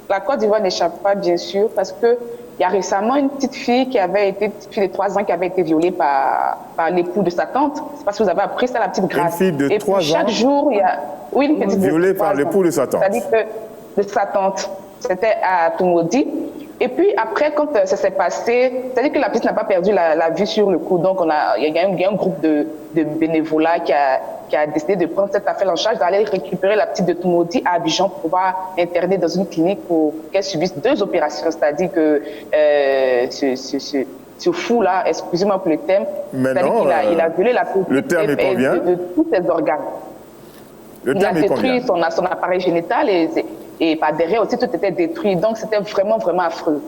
La Côte d'Ivoire n'échappe pas, bien sûr, parce que il y a récemment une petite fille petite fille de 3 ans qui avait été violée par l'époux de sa tante. C'est parce que vous avez appris ça, la petite Grâce. Une fille de 3 ans. Chaque jour, il y a une petite violée par l'époux de sa tante. C'est-à-dire que de sa tante. C'était à Tumodi. Et puis après, quand ça s'est passé, c'est-à-dire que la petite n'a pas perdu la vue sur le coup. Donc il y a un groupe de bénévolat qui a décidé de prendre cette affaire en charge, d'aller récupérer la petite de Tumodi à Abidjan pour pouvoir interner dans une clinique pour qu'elle subisse 2 opérations. C'est-à-dire que ce fou-là, excusez-moi pour le terme, c'est-à-dire qu'il a violé la petite le terme est combien? de tous ses organes. Il a détruit son appareil génital et par derrière aussi tout était détruit. Donc c'était vraiment, vraiment affreux.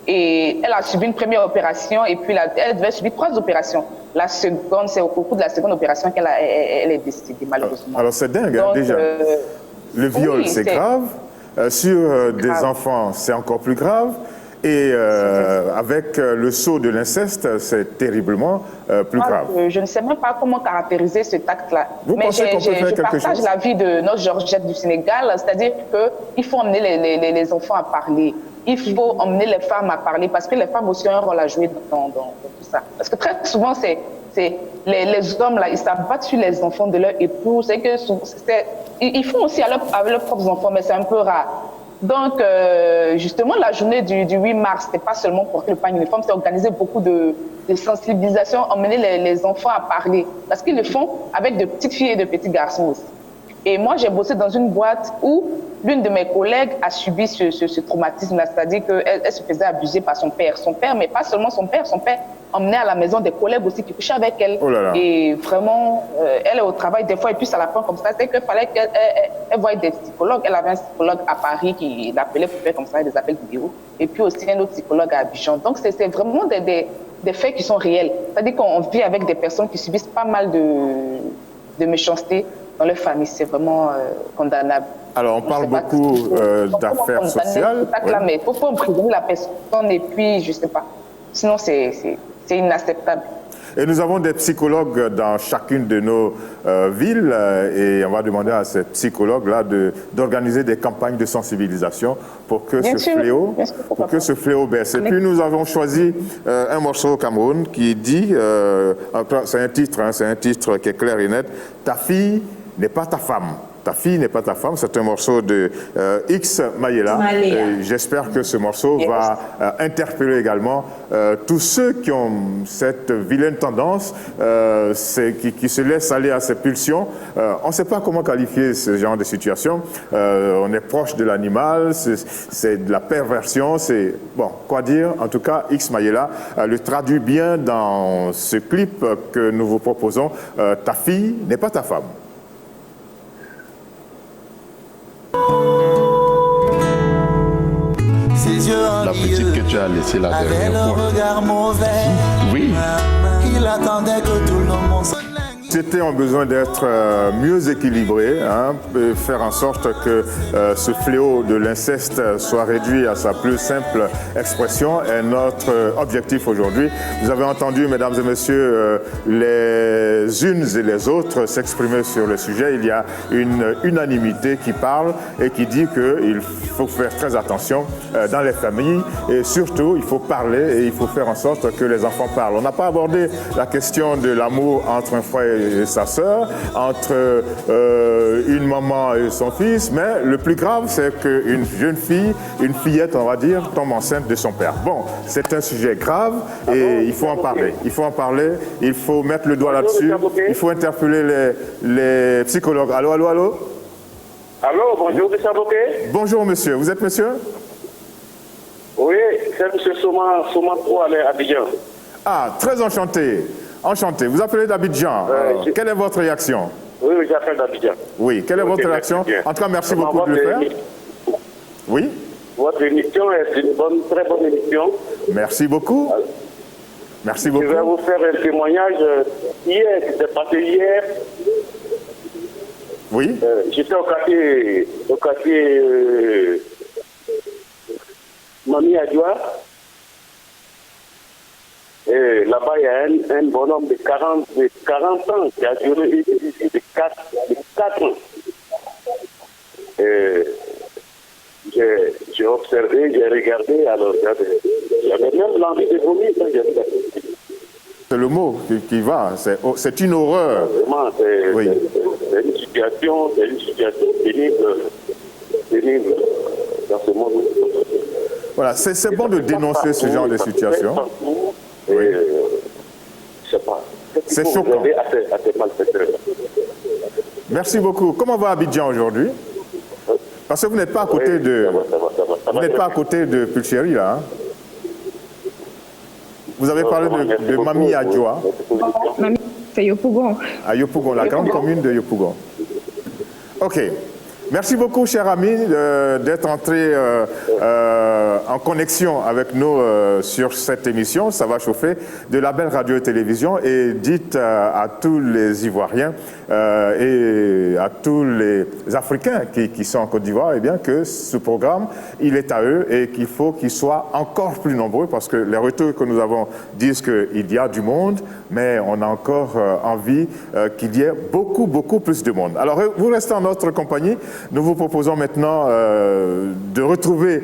Et elle a subi une première opération et puis elle devait subir 3 opérations. La seconde, c'est au cours de la seconde opération qu'elle est décédée, malheureusement. Alors c'est dingue, hein, déjà. Le viol, c'est grave. Sur des enfants, c'est encore plus grave. Et avec le sceau de l'inceste, c'est terriblement plus grave. Je ne sais même pas comment caractériser cet acte-là. Vous pensez qu'on peut faire quelque chose? Je partage l'avis de notre Georgette du Sénégal, c'est-à-dire qu'il faut emmener les enfants à parler. Il faut emmener les femmes à parler parce que les femmes aussi ont un rôle à jouer dans tout ça. Parce que très souvent, les hommes, là, ils s'abattent sur les enfants de leur épouse. Ils font aussi avec leurs propres enfants, mais c'est un peu rare. Donc, justement, la journée du 8 mars, c'était pas seulement porter le pain uniforme, c'est organiser beaucoup de sensibilisation, emmener les enfants à parler. Parce qu'ils le font avec de petites filles et de petits garçons aussi. Et moi, j'ai bossé dans une boîte où l'une de mes collègues a subi ce traumatisme-là, c'est-à-dire qu'elle se faisait abuser par son père. Son père, mais pas seulement son père emmenait à la maison des collègues aussi qui couchaient avec elle. Oh là là. Et vraiment, elle est au travail des fois et puis ça la prend comme ça. C'est qu'il fallait qu'elle voie des psychologues. Elle avait un psychologue à Paris qui l'appelait pour faire comme ça des appels vidéo. Et puis aussi un autre psychologue à Abidjan. Donc c'est vraiment des faits qui sont réels. C'est-à-dire qu'on vit avec des personnes qui subissent pas mal de méchanceté dans leur famille. C'est vraiment condamnable. Alors, on parle beaucoup d'affaires sociales. Mais il faut emprisonner la personne et puis, je ne sais pas. Sinon, c'est inacceptable. Et nous avons des psychologues dans chacune de nos villes et on va demander à ces psychologues-là d'organiser des campagnes de sensibilisation pour que ce fléau baisse. Et puis nous avons choisi un morceau au Cameroun qui dit, c'est un titre qui est clair et net, « Ta fille n'est pas ta femme ». Ta fille n'est pas ta femme, c'est un morceau de X Mayela. J'espère que ce morceau va interpeller également tous ceux qui ont cette vilaine tendance, qui se laissent aller à ces pulsions. On ne sait pas comment qualifier ce genre de situation. On est proche de l'animal, c'est de la perversion, c'est... Bon, quoi dire? En tout cas, X Mayela le traduit bien dans ce clip que nous vous proposons. Ta fille n'est pas ta femme. La petite que tu as laissée la dernière fois. Oui. Il attendait que tout le monde... C'était un besoin d'être mieux équilibré, faire en sorte que ce fléau de l'inceste soit réduit à sa plus simple expression est notre objectif aujourd'hui. Vous avez entendu, mesdames et messieurs, les unes et les autres s'exprimer sur le sujet. Il y a une unanimité qui parle et qui dit qu'il faut faire très attention dans les familles et surtout il faut parler et il faut faire en sorte que les enfants parlent. On n'a pas abordé la question de l'amour entre un frère et sa sœur, entre une maman et son fils, mais le plus grave, c'est qu'une jeune fille, une fillette, on va dire, tombe enceinte de son père. Bon, c'est un sujet grave et il faut en parler. Il faut en parler, il faut mettre le doigt là-dessus, il faut interpeller les psychologues. Allô, allô, allô? Allô, bonjour, M. Bokeh. Bonjour, monsieur. Vous êtes monsieur? Oui, c'est M. Souma Pro à Abidjan. Ah, très enchanté. Enchanté. Vous appelez d'Abidjan. Quelle est votre réaction? Oui, j'appelle d'Abidjan. Oui, quelle est votre réaction? En tout cas, merci beaucoup de le faire. Oui? Votre émission est une très bonne émission. Merci beaucoup. Merci beaucoup. Je vais vous faire un témoignage hier, qui s'est passé hier. Oui? J'étais au quartier Mami Adjoa. Et là-bas, il y a un bonhomme de 40 ans qui a duré ici de 4 ans. Et j'ai observé, j'ai regardé, alors j'avais même l'envie de vomir. C'est le mot qui va, c'est une horreur. Vraiment, c'est une situation pénible dans ce monde. Voilà, c'est bon de dénoncer ce genre de situation. Oui. C'est choquant. Merci beaucoup. Comment va Abidjan aujourd'hui? Parce que vous n'êtes pas à côté vous n'êtes pas à côté de Pulchéry, là. Vous avez parlé de Mami Adjoa. Mami, c'est Yopougon. À Yopougon, la grande commune de Yopougon. OK. Merci beaucoup, cher ami, d'être entré en connexion avec nous sur cette émission. Ça va chauffer de la belle radio et télévision. Et dites à tous les Ivoiriens et à tous les Africains qui sont en Côte d'Ivoire, eh bien, que ce programme, il est à eux et qu'il faut qu'ils soient encore plus nombreux parce que les retours que nous avons disent qu'il y a du monde, mais on a encore envie qu'il y ait beaucoup, beaucoup plus de monde. Alors, vous restez en notre compagnie. Nous vous proposons maintenant de retrouver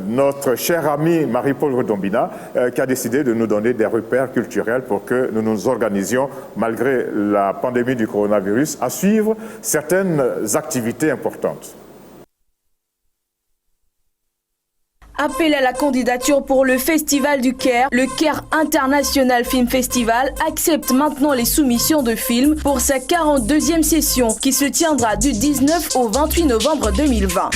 notre cher ami Marie-Paul Redombina qui a décidé de nous donner des repères culturels pour que nous nous organisions, malgré la pandémie du coronavirus, à suivre certaines activités importantes. Appel à la candidature pour le Festival du Caire. Le Caire International Film Festival accepte maintenant les soumissions de films pour sa 42e session qui se tiendra du 19 au 28 novembre 2020.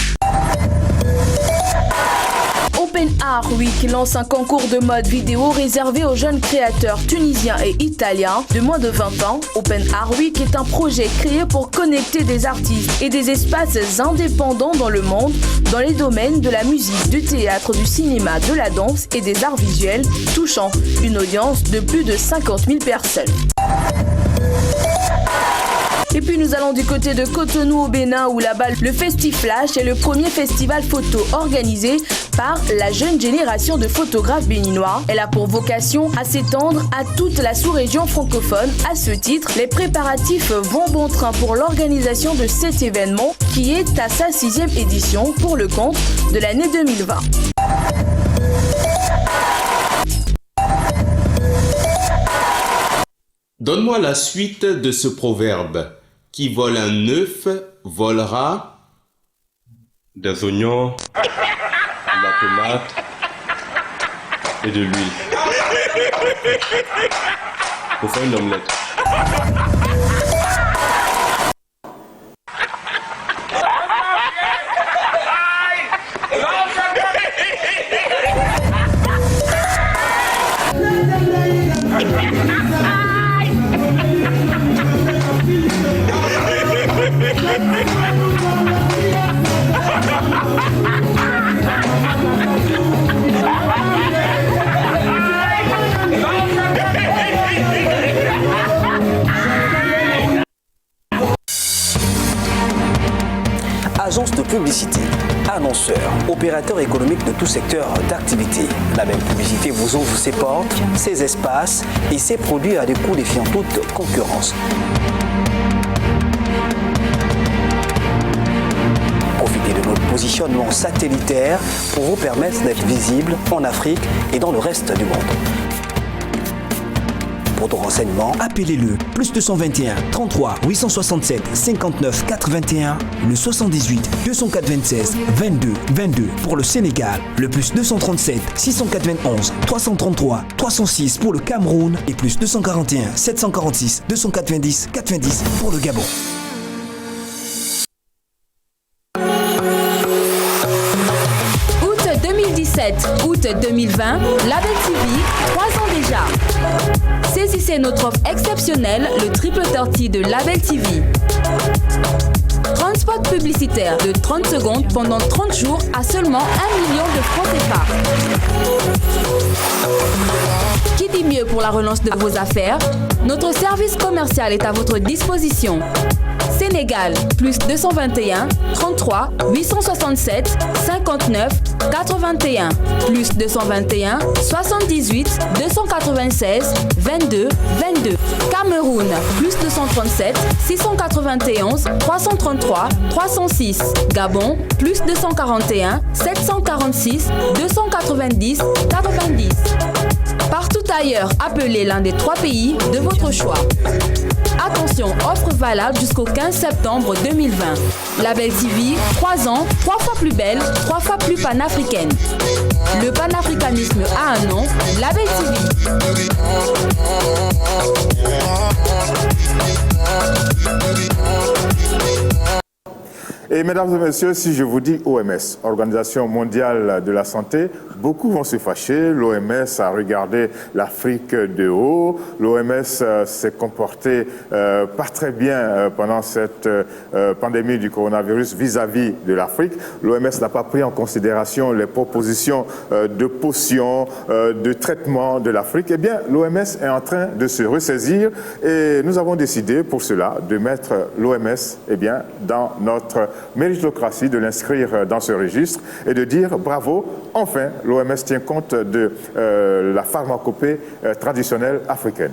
Open Art Week lance un concours de mode vidéo réservé aux jeunes créateurs tunisiens et italiens de moins de 20 ans. Open Art Week est un projet créé pour connecter des artistes et des espaces indépendants dans le monde, dans les domaines de la musique, du théâtre, du cinéma, de la danse et des arts visuels, touchant une audience de plus de 50 000 personnes. Et puis nous allons du côté de Cotonou au Bénin où là-bas le Festiflash est le premier festival photo organisé par la jeune génération de photographes béninois. Elle a pour vocation à s'étendre à toute la sous-région francophone. À ce titre, les préparatifs vont bon train pour l'organisation de cet événement qui est à sa 6e édition pour le compte de l'année 2020. Donne-moi la suite de ce proverbe. Qui vole un œuf volera des oignons, de la tomate et de l'huile pour faire une omelette. Agence de publicité, annonceurs, opérateurs économiques de tout secteur d'activité. La même publicité vous ouvre ses portes, ses espaces et ses produits à des coûts défiant toute concurrence. Profitez de notre positionnement satellitaire pour vous permettre d'être visible en Afrique et dans le reste du monde. Pour tout renseignement, appelez-le +221 33 867 59 81, le 78 204 26 22 22 pour le Sénégal, le +237 691 333 306 pour le Cameroun et +241 746 290 90 pour le Gabon. Août 2017, août 2020, Label TV, 3 ans déjà. Saisissez notre offre exceptionnelle, le triple tortille de Label TV. 30 spots publicitaires de 30 secondes pendant 30 jours à seulement 1 million de francs CFA. Qui dit mieux pour la relance de vos affaires? Notre service commercial est à votre disposition. Sénégal, +221 33 867 59 81, +221 78 296 22 22. Cameroun, +237 691 333 306. Gabon, +241 746 290 90. Partout ailleurs, appelez l'un des 3 pays de votre choix. Attention, offre valable jusqu'au 15 septembre 2020. Label TV, 3 ans, 3 fois plus belle, 3 fois plus panafricaine. Le panafricanisme a un nom, Label TV. Et mesdames et messieurs, si je vous dis OMS, Organisation mondiale de la santé, beaucoup vont se fâcher. L'OMS a regardé l'Afrique de haut. L'OMS s'est comporté pas très bien pendant cette pandémie du coronavirus vis-à-vis de l'Afrique. L'OMS n'a pas pris en considération les propositions de potions, de traitements de l'Afrique. Eh bien, l'OMS est en train de se ressaisir et nous avons décidé pour cela de mettre l'OMS dans notre méritocratie, de l'inscrire dans ce registre et de dire bravo, enfin l'OMS tient compte de la pharmacopée traditionnelle africaine.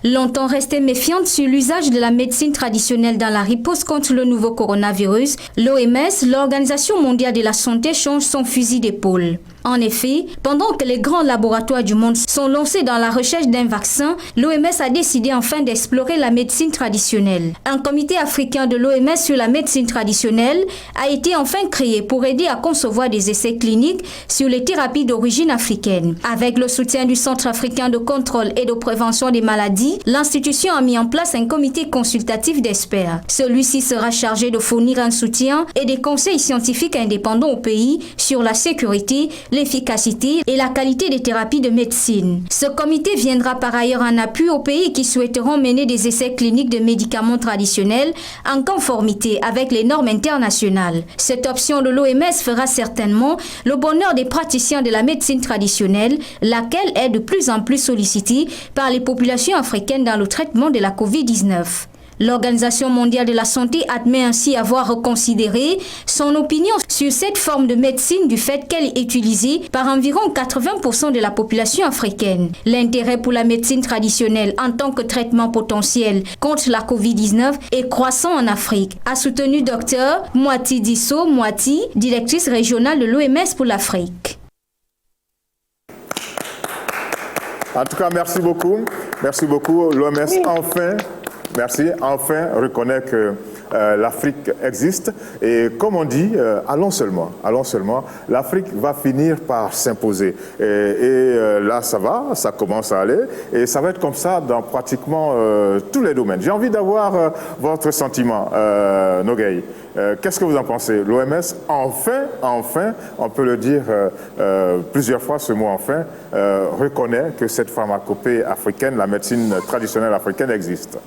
Longtemps restée méfiante sur l'usage de la médecine traditionnelle dans la riposte contre le nouveau coronavirus, l'OMS, l'Organisation mondiale de la santé, change son fusil d'épaule. En effet, pendant que les grands laboratoires du monde sont lancés dans la recherche d'un vaccin, l'OMS a décidé enfin d'explorer la médecine traditionnelle. Un comité africain de l'OMS sur la médecine traditionnelle a été enfin créé pour aider à concevoir des essais cliniques sur les thérapies d'origine africaine. Avec le soutien du Centre africain de contrôle et de prévention des maladies, l'institution a mis en place un comité consultatif d'experts. Celui-ci sera chargé de fournir un soutien et des conseils scientifiques indépendants au pays sur la sécurité, l'efficacité et la qualité des thérapies de médecine. Ce comité viendra par ailleurs en appui aux pays qui souhaiteront mener des essais cliniques de médicaments traditionnels en conformité avec les normes internationales. Cette option de l'OMS fera certainement le bonheur des praticiens de la médecine traditionnelle, laquelle est de plus en plus sollicitée par les populations africaines dans le traitement de la COVID-19. L'Organisation mondiale de la santé admet ainsi avoir reconsidéré son opinion sur cette forme de médecine du fait qu'elle est utilisée par environ 80% de la population africaine. L'intérêt pour la médecine traditionnelle en tant que traitement potentiel contre la COVID-19 est croissant en Afrique, a soutenu Dr Moati Disso Moati, directrice régionale de l'OMS pour l'Afrique. En tout cas, merci beaucoup. Merci beaucoup. L'OMS enfin reconnaît que l'Afrique existe. Et comme on dit, allons seulement. L'Afrique va finir par s'imposer. Et là, ça commence à aller. Et ça va être comme ça dans pratiquement tous les domaines. J'ai envie d'avoir votre sentiment, Nogueï. Qu'est-ce que vous en pensez? L'OMS, enfin, on peut le dire plusieurs fois ce mot enfin, reconnaît que cette pharmacopée africaine, la médecine traditionnelle africaine existe.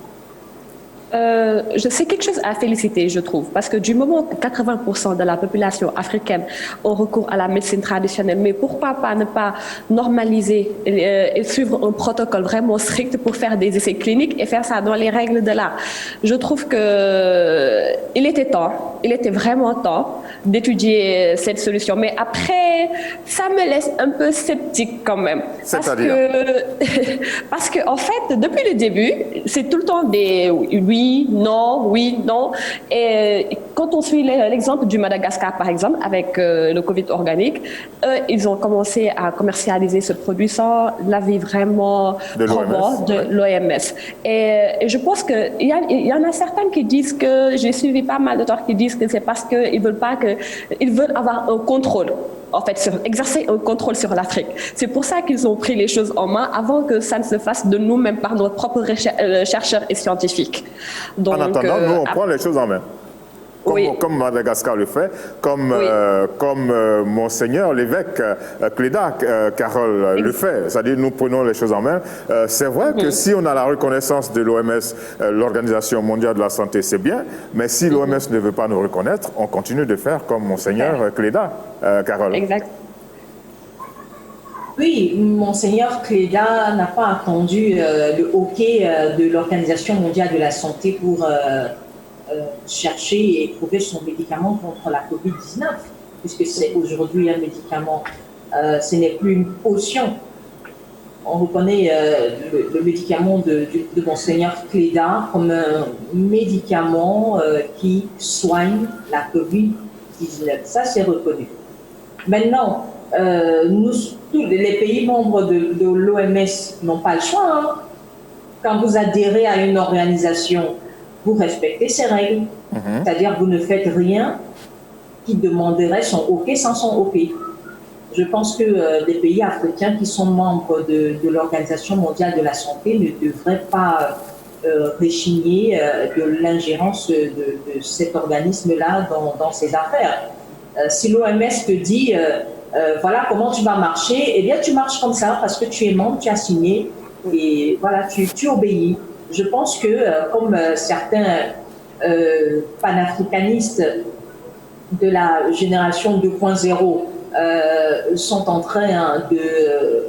C'est quelque chose à féliciter, je trouve, parce que du moment que 80% de la population africaine ont recours à la médecine traditionnelle, mais pourquoi pas ne pas normaliser et suivre un protocole vraiment strict pour faire des essais cliniques et faire ça dans les règles de l'art? Je trouve qu'il était vraiment temps d'étudier cette solution. Mais après, ça me laisse un peu sceptique quand même. Parce que en fait, depuis le début, c'est tout le temps des oui, non. Et quand on suit l'exemple du Madagascar, par exemple, avec le Covid organique, ils ont commencé à commercialiser ce produit sans l'avis vraiment probant de l'OMS. Et je pense qu'il y en a certains qui disent que, j'ai suivi pas mal d'auteurs qui disent que c'est parce qu'ils veulent avoir un contrôle. En fait, exercer un contrôle sur l'Afrique. C'est pour ça qu'ils ont pris les choses en main avant que ça ne se fasse de nous-mêmes par nos propres chercheurs et scientifiques. Donc, en attendant, nous, on prend les choses en main. Comme Madagascar le fait, comme Monseigneur l'évêque Cléda Carole le fait. C'est-à-dire, nous prenons les choses en main. C'est vrai que si on a la reconnaissance de l'OMS, l'Organisation mondiale de la santé, c'est bien, mais si l'OMS ne veut pas nous reconnaître, on continue de faire comme Monseigneur Cléda Carole. Exact. Oui, Monseigneur Cléda n'a pas attendu le hockey de l'Organisation mondiale de la santé pour chercher et trouver son médicament contre la COVID-19, puisque c'est aujourd'hui un médicament, ce n'est plus une potion. On reconnaît le médicament de Monseigneur Cléda comme un médicament qui soigne la COVID-19. Ça, c'est reconnu. Maintenant, tous les pays membres de l'OMS n'ont pas le choix. Hein. Quand vous adhérez à une organisation, vous respectez ces règles. C'est-à-dire vous ne faites rien qui demanderait son OK sans son OK. Je pense que les pays africains qui sont membres de l'Organisation mondiale de la santé ne devraient pas réchigner de l'ingérence de cet organisme-là dans ses affaires. Si l'OMS te dit voilà comment tu vas marcher, eh bien tu marches comme ça parce que tu es membre, tu as signé et voilà, tu obéis. Je pense que comme certains panafricanistes de la génération 2.0 sont en train de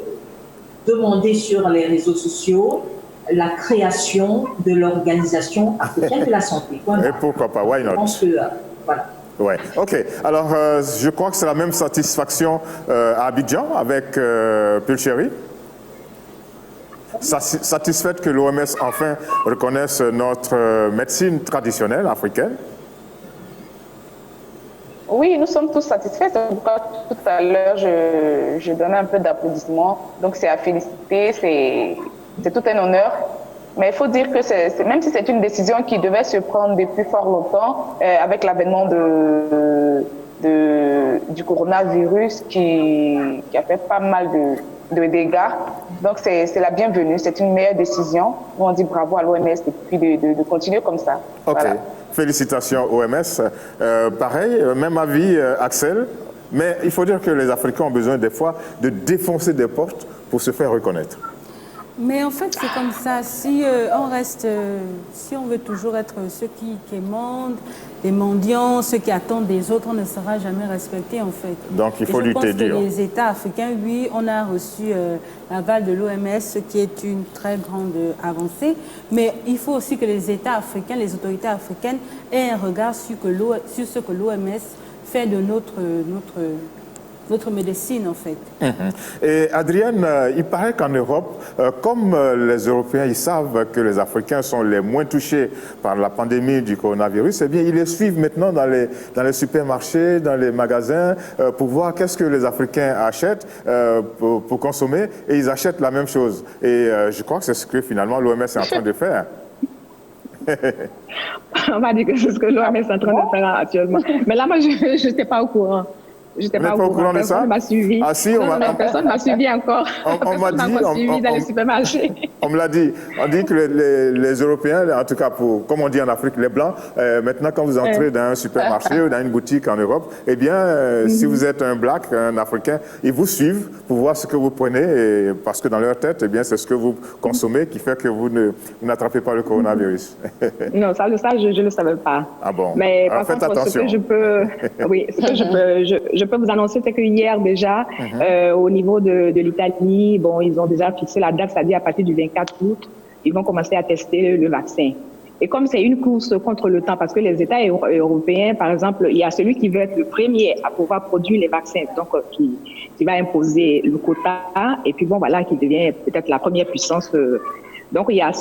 demander sur les réseaux sociaux la création de l'Organisation africaine de la santé. Et pourquoi pas, why not? Je pense que, voilà. Ouais. OK. Alors, je crois que c'est la même satisfaction à Abidjan avec Pulchéry. Satisfaite que l'OMS enfin reconnaisse notre médecine traditionnelle africaine? Oui, nous sommes tous satisfaits. Tout à l'heure, je donnais un peu d'applaudissements. Donc, c'est à féliciter, c'est tout un honneur. Mais il faut dire que même si c'est une décision qui devait se prendre depuis fort longtemps, avec l'avènement du coronavirus qui a fait pas mal de dégâts. Donc, c'est la bienvenue. C'est une meilleure décision. Nous, on dit bravo à l'OMS et puis de continuer comme ça. OK. Voilà. Félicitations OMS. Pareil, même avis, Axel. Mais il faut dire que les Africains ont besoin des fois de défoncer des portes pour se faire reconnaître. Mais en fait, c'est comme ça. Si on veut toujours être ceux qui quémandent, les mendiants, ceux qui attendent des autres, on ne sera jamais respecté en fait. Donc il faut lutter dur. Je pense que les États africains, oui, on a reçu l'aval de l'OMS, ce qui est une très grande avancée. Mais il faut aussi que les États africains, les autorités africaines aient un regard sur ce que l'OMS fait de notre médecine, en fait. Et Adrienne, il paraît qu'en Europe, comme les Européens, ils savent que les Africains sont les moins touchés par la pandémie du coronavirus, eh bien, ils les suivent maintenant dans les supermarchés, dans les magasins, pour voir qu'est-ce que les Africains achètent pour consommer, et ils achètent la même chose. Et je crois que c'est ce que finalement l'OMS est en train de faire. On m'a dit que c'est ce que l'OMS est en train de faire actuellement. Mais là, moi, je n'étais pas au courant. Je n'étais pas au courant de ça. Personne m'a suivi. Ah si, personne m'a suivi encore. On m'a dit, dans les supermarchés. On me l'a dit. On dit que les Européens, en tout cas, comme on dit en Afrique, les Blancs, maintenant quand vous entrez dans un supermarché ou dans une boutique en Europe, eh bien, si vous êtes un Black, un Africain, ils vous suivent pour voir ce que vous prenez, et parce que dans leur tête, eh bien, c'est ce que vous consommez qui fait que vous n'attrapez pas le coronavirus. Non, ça, je ne le savais pas. Ah bon. Mais par contre, attention. Ce que je peux, oui, ce que je peux vous annoncer, c'est que hier déjà, au niveau de l'Italie, bon, ils ont déjà fixé la date, c'est-à-dire à partir du 24 août, ils vont commencer à tester le vaccin. Et comme c'est une course contre le temps, parce que les États européens, par exemple, il y a celui qui veut être le premier à pouvoir produire les vaccins, donc qui va imposer le quota, et puis bon, voilà, qui devient peut-être la première puissance. Donc, il y a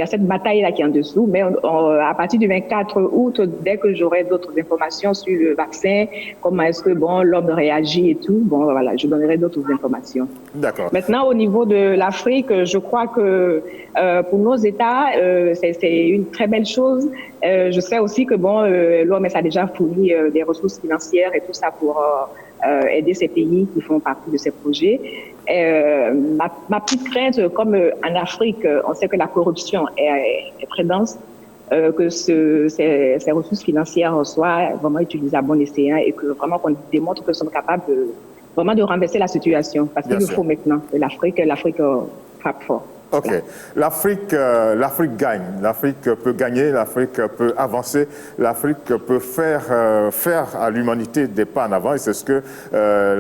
cette bataille-là qui est en dessous, mais à partir du 24 août, dès que j'aurai d'autres informations sur le vaccin, comment est-ce que l'homme réagit et tout, bon, voilà, je donnerai d'autres informations. D'accord. Maintenant, au niveau de l'Afrique, je crois que pour nos États, c'est une très belle chose. Je sais aussi que l'OMS a déjà fourni des ressources financières et tout ça pour aider ces pays qui font partie de ces projets. Ma petite crainte, comme en Afrique, on sait que la corruption est très dense, que ces ressources financières soient vraiment utilisées à bon escient et que vraiment qu'on démontre que nous sommes capables vraiment de renverser la situation. Parce qu'il le faut maintenant. L'Afrique frappe fort. Ok. L'Afrique gagne. L'Afrique peut gagner, l'Afrique peut avancer, l'Afrique peut faire à l'humanité des pas en avant. Et c'est ce que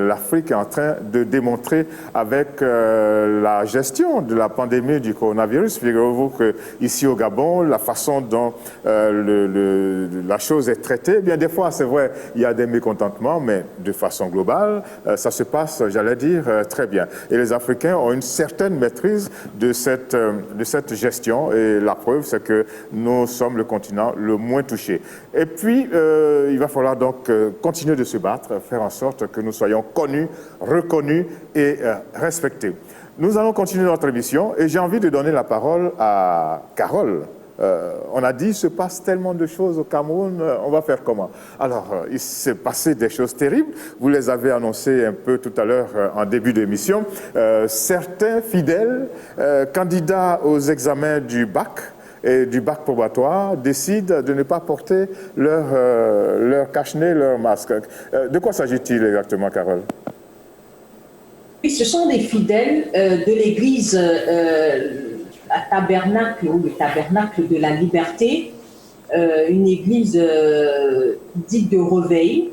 l'Afrique est en train de démontrer avec la gestion de la pandémie du coronavirus. Figurez-vous qu'ici au Gabon, la façon dont la chose est traitée, bien des fois, c'est vrai, il y a des mécontentements, mais de façon globale, ça se passe, j'allais dire, très bien. Et les Africains ont une certaine maîtrise de cette gestion, et la preuve, c'est que nous sommes le continent le moins touché. Et puis, il va falloir donc continuer de se battre, faire en sorte que nous soyons connus, reconnus et respectés. Nous allons continuer notre émission, et j'ai envie de donner la parole à Carole. On a dit, il se passe tellement de choses au Cameroun, on va faire comment? Alors, il s'est passé des choses terribles, vous les avez annoncées un peu tout à l'heure en début d'émission. Certains fidèles, candidats aux examens du bac et du bac probatoire, décident de ne pas porter leur cache-nez, leur masque. De quoi s'agit-il exactement, Carole? Oui, ce sont des fidèles de l'église tabernacle ou le tabernacle de la liberté, une église dite de réveil,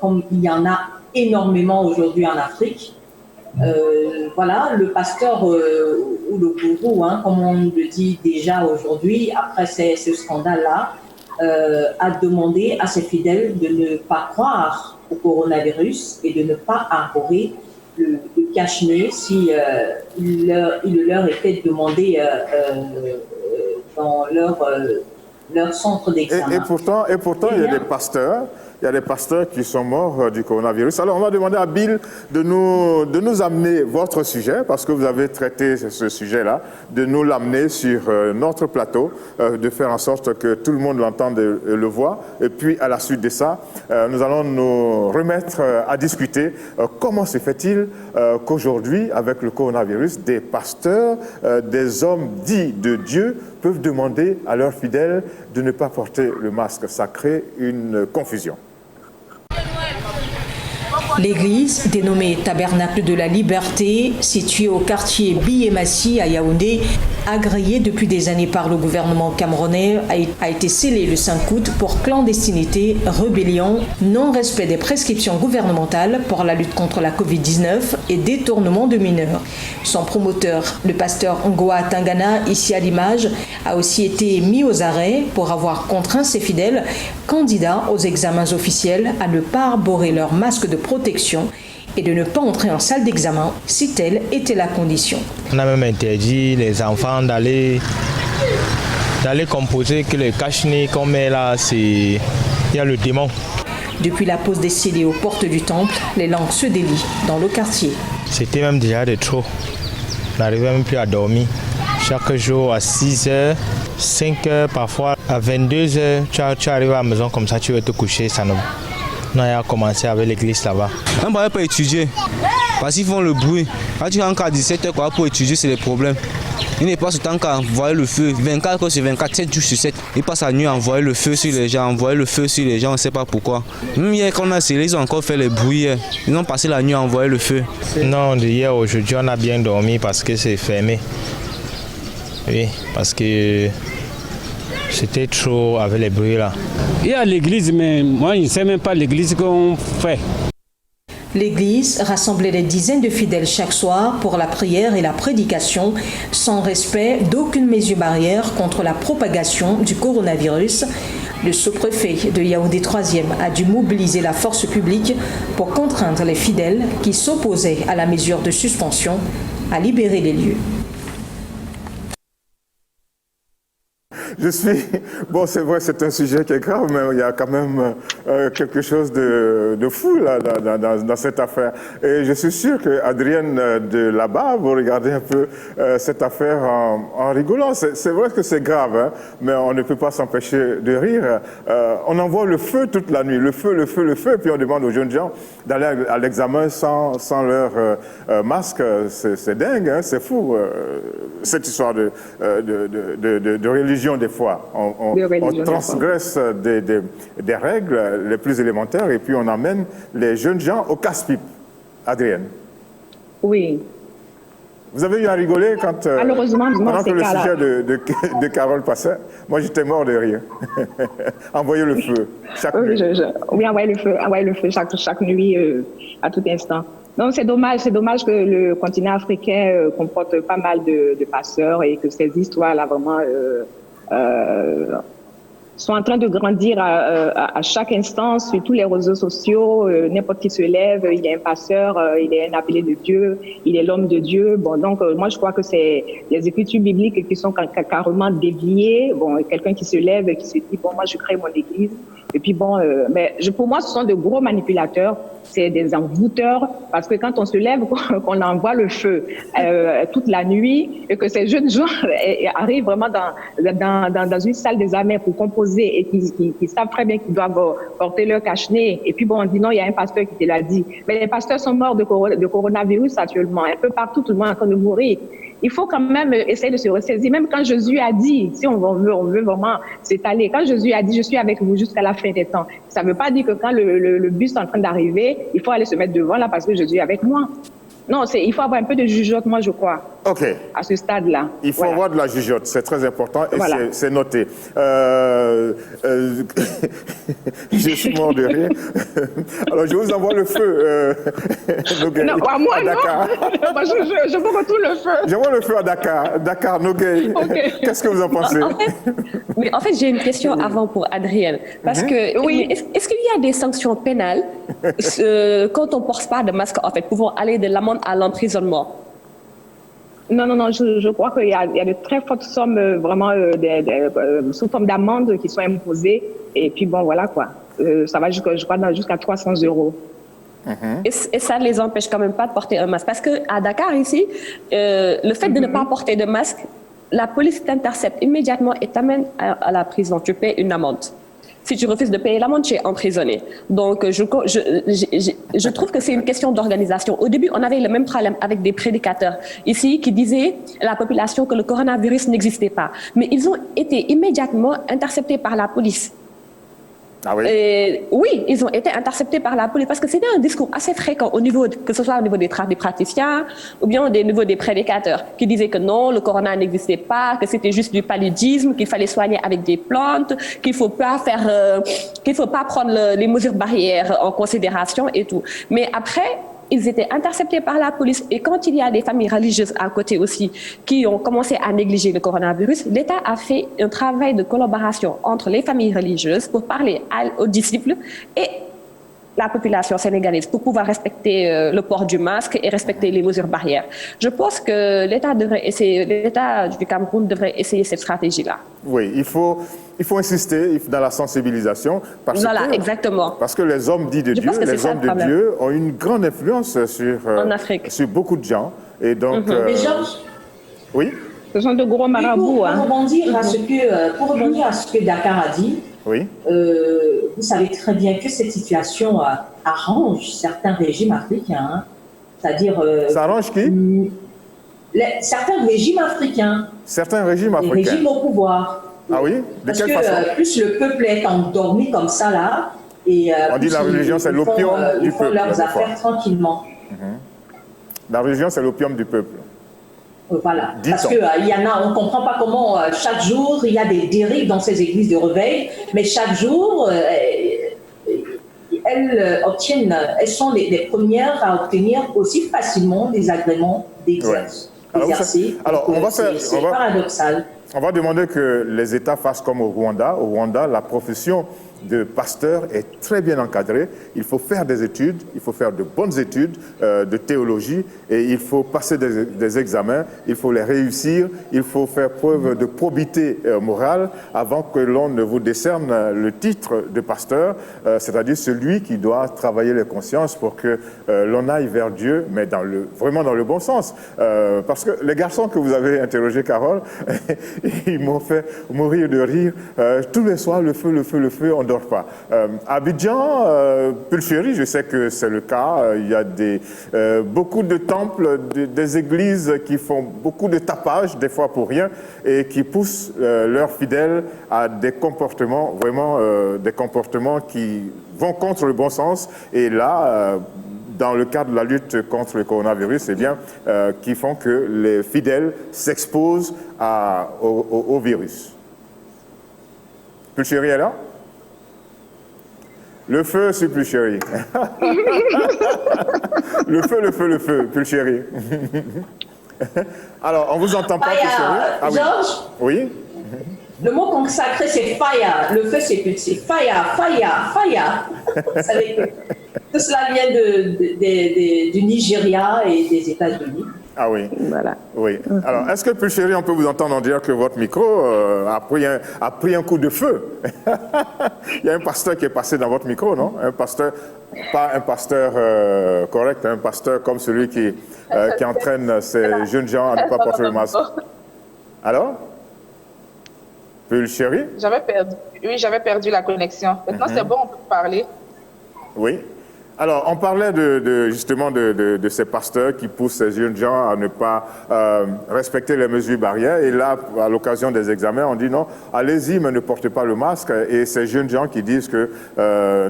comme il y en a énormément aujourd'hui en Afrique. Voilà, le pasteur ou le gourou, comme on le dit déjà aujourd'hui, après ce scandale-là, a demandé à ses fidèles de ne pas croire au coronavirus et de ne pas arborer le cache-nez si il leur était demandé dans leur centre d'examen. Et pourtant, il y a des pasteurs. Il y a des pasteurs qui sont morts du coronavirus. Alors, on va demander à Bill de nous amener votre sujet, parce que vous avez traité ce sujet-là, de nous l'amener sur notre plateau, de faire en sorte que tout le monde l'entende et le voit. Et puis, à la suite de ça, nous allons nous remettre à discuter comment se fait-il qu'aujourd'hui, avec le coronavirus, des pasteurs, des hommes dits de Dieu, peuvent demander à leurs fidèles de ne pas porter le masque. Ça crée une confusion. L'église, dénommée Tabernacle de la Liberté, située au quartier Biémassi à Yaoundé, agréée depuis des années par le gouvernement camerounais, a été scellée le 5 août pour clandestinité, rébellion, non-respect des prescriptions gouvernementales pour la lutte contre la Covid-19 et détournement de mineurs. Son promoteur, le pasteur Ngoa Tangana, ici à l'image, a aussi été mis aux arrêts pour avoir contraint ses fidèles, candidats aux examens officiels, à ne pas arborer leur masque de protection et de ne pas entrer en salle d'examen si telle était la condition. On a même interdit les enfants d'aller composer que le cache-nez qu'on met là, il y a le démon. Depuis la pose des scellés aux portes du temple, les langues se délient dans le quartier. C'était même déjà de trop. On n'arrivait même plus à dormir. Chaque jour à 6h, 5h, parfois à 22h, tu arrives à la maison comme ça, tu veux te coucher. Ça non, il a commencé avec l'église là-bas. On ne peut pas étudier parce qu'ils font le bruit. Quand tu rentres à 17h pour étudier, c'est les problèmes. Il n'est pas ce temps qu'à envoyer le feu, 24 heures sur 24, 7 jours sur 7. Il passe la nuit à envoyer le feu sur les gens, on ne sait pas pourquoi. Même hier, quand on a scellé, ils ont encore fait les bruits. Ils ont passé la nuit à envoyer le feu. Non, hier, aujourd'hui, on a bien dormi parce que c'est fermé. Oui, parce que c'était trop avec les bruits là. Il y a l'église, mais moi, je ne sais même pas l'église qu'on fait. L'église rassemblait des dizaines de fidèles chaque soir pour la prière et la prédication, sans respect d'aucune mesure barrière contre la propagation du coronavirus. Le sous-préfet de Yaoundé 3e a dû mobiliser la force publique pour contraindre les fidèles qui s'opposaient à la mesure de suspension à libérer les lieux. Bon, c'est vrai, c'est un sujet qui est grave, mais il y a quand même quelque chose de fou là, dans cette affaire. Et je suis sûr que Adrienne de là-bas, vous regardez un peu cette affaire en rigolant. C'est vrai que c'est grave, hein, mais on ne peut pas s'empêcher de rire. On envoie le feu toute la nuit, le feu, et puis on demande aux jeunes gens d'aller à l'examen sans leur masque. C'est dingue, hein, c'est fou, cette histoire de religion des fois. On transgresse des règles les plus élémentaires et puis on amène les jeunes gens au casse-pipe. Adrienne. Oui. Vous avez eu à rigoler quand, malheureusement, pendant que le sujet de Carole passait. Moi, j'étais mort de rire. Envoyer le feu chaque nuit. Oui, envoyer le feu chaque nuit, à tout instant. Non, c'est dommage que le continent africain comporte pas mal de passeurs et que ces histoires-là vraiment sont en train de grandir à chaque instant sur tous les réseaux sociaux. N'importe qui se lève, il est un passeur, il est un appelé de Dieu, il est l'homme de Dieu. Bon, donc moi je crois que c'est les écritures bibliques qui sont carrément déviées. Bon, quelqu'un qui se lève et qui se dit bon, moi je crée mon église. Et puis bon, mais pour moi, ce sont de gros manipulateurs, c'est des envoûteurs, parce que quand on se lève, qu'on envoie le feu toute la nuit, et que ces jeunes gens arrivent vraiment dans une salle d'examen pour composer et qui savent très bien qu'ils doivent porter leur cache-nez. Et puis bon, on dit non, il y a un pasteur qui te l'a dit. Mais les pasteurs sont morts de coronavirus actuellement, un peu partout, tout le monde est en train de mourir. Il faut quand même essayer de se ressaisir. Même quand Jésus a dit, si on veut vraiment s'étaler, quand Jésus a dit, je suis avec vous jusqu'à la fin des temps, ça ne veut pas dire que quand le bus est en train d'arriver, il faut aller se mettre devant là parce que Jésus est avec moi. Non, il faut avoir un peu de jugeote, moi, je crois. OK. À ce stade-là. Il faut avoir de la jugeote, c'est très important et c'est noté. Je suis mort de rire. Alors, je vous envoie le feu, Nogueï, moi, à Dakar. Non. Moi, je veux retour le feu. J'envoie le feu à Dakar, Nogueï. Okay. Qu'est-ce que vous en pensez? En fait, j'ai une question avant pour Adrienne. Parce que, oui. Est-ce qu'il y a des sanctions pénales quand on ne porte pas de masque, en fait, pouvant aller de l'amende à l'emprisonnement? Non, je crois qu'il y a de très fortes sommes vraiment sous forme d'amende qui sont imposées. Et puis bon, voilà quoi. Ça va jusqu'à 300 €. Et ça ne les empêche quand même pas de porter un masque. Parce qu'à Dakar, ici, le fait de ne pas porter de masque, la police t'intercepte immédiatement et t'amène à la prison. Tu paies une amende. Si tu refuses de payer l'amende, tu es emprisonné. Donc, je trouve que c'est une question d'organisation. Au début, on avait le même problème avec des prédicateurs ici qui disaient à la population que le coronavirus n'existait pas. Mais ils ont été immédiatement interceptés par la police. Ah oui? Oui, ils ont été interceptés par la police parce que c'était un discours assez fréquent que ce soit au niveau des praticiens ou bien au niveau des prédicateurs qui disaient que non, le corona n'existait pas, que c'était juste du paludisme, qu'il fallait soigner avec des plantes, qu'il faut pas prendre les mesures barrières en considération et tout. Mais après, ils étaient interceptés par la police. Et quand il y a des familles religieuses à côté aussi qui ont commencé à négliger le coronavirus, l'État a fait un travail de collaboration entre les familles religieuses pour parler aux disciples et la population sénégalaise pour pouvoir respecter le port du masque et respecter les mesures barrières. Je pense que l'État du Cameroun devrait essayer cette stratégie-là. Oui, il faut insister dans la sensibilisation. Exactement. Parce que les hommes dits de Dieu, les hommes de Dieu ont une grande influence sur beaucoup de gens. Et donc, Mais Georges, oui. Ce sont de gros marabouts. Pour rebondir à ce que Dakar a dit, oui. Vous savez très bien que cette situation arrange certains régimes africains. Hein. C'est-à-dire... ça arrange qui certains régimes africains. Certains régimes africains. Les régimes au pouvoir. Ah oui? De quelle façon? Plus le peuple est endormi comme ça, là, et on dit la religion, c'est l'opium du peuple. Ils font leurs affaires tranquillement. La religion, c'est l'opium du peuple. Voilà. Parce qu'il y en a, on ne comprend pas comment chaque jour, il y a des dérives dans ces églises de réveil, mais chaque jour, elles sont les premières à obtenir aussi facilement des agréments d'exercer. Alors, c'est paradoxal. On va demander que les États fassent comme au Rwanda. Au Rwanda, la profession de pasteur est très bien encadrée. Il faut faire des études, il faut faire de bonnes études de théologie et il faut passer des examens, il faut les réussir, il faut faire preuve de probité morale avant que l'on ne vous décerne le titre de pasteur, c'est-à-dire celui qui doit travailler les consciences pour que l'on aille vers Dieu, mais vraiment dans le bon sens. Parce que les garçons que vous avez interrogés, Carole, ils m'ont fait mourir de rire. Tous les soirs, le feu, on ne dort pas. Abidjan, Pulchéry, je sais que c'est le cas. Il y a beaucoup de temples, des églises qui font beaucoup de tapage, des fois pour rien, et qui poussent leurs fidèles à des comportements, vraiment des comportements qui vont contre le bon sens. Et là, dans le cadre de la lutte contre le coronavirus, qui font que les fidèles s'exposent au virus. Pulchéry est là? Le feu, c'est Pulchéry. le feu, Pulchéry. Alors, on vous entend pas, Pulchéry? Ah, Georges? Oui. Le mot consacré, c'est faya. Le feu, c'est faya. Vous savez que tout cela vient du Nigeria et des États-Unis. Ah oui. Voilà. Oui. Alors, est-ce que Pulchéry, on peut vous entendre en dire que votre micro a pris un coup de feu? Il y a un pasteur qui est passé dans votre micro, non? Un pasteur, pas un pasteur correct, un pasteur comme celui qui entraîne ces jeunes gens à ne pas porter le masque. Alors? Pulchéry? J'avais perdu la connexion. Maintenant, c'est bon, on peut parler. Oui. Alors, on parlait justement de ces pasteurs qui poussent ces jeunes gens à ne pas respecter les mesures barrières. Et là, à l'occasion des examens, on dit non, allez-y, mais ne portez pas le masque. Et ces jeunes gens qui disent que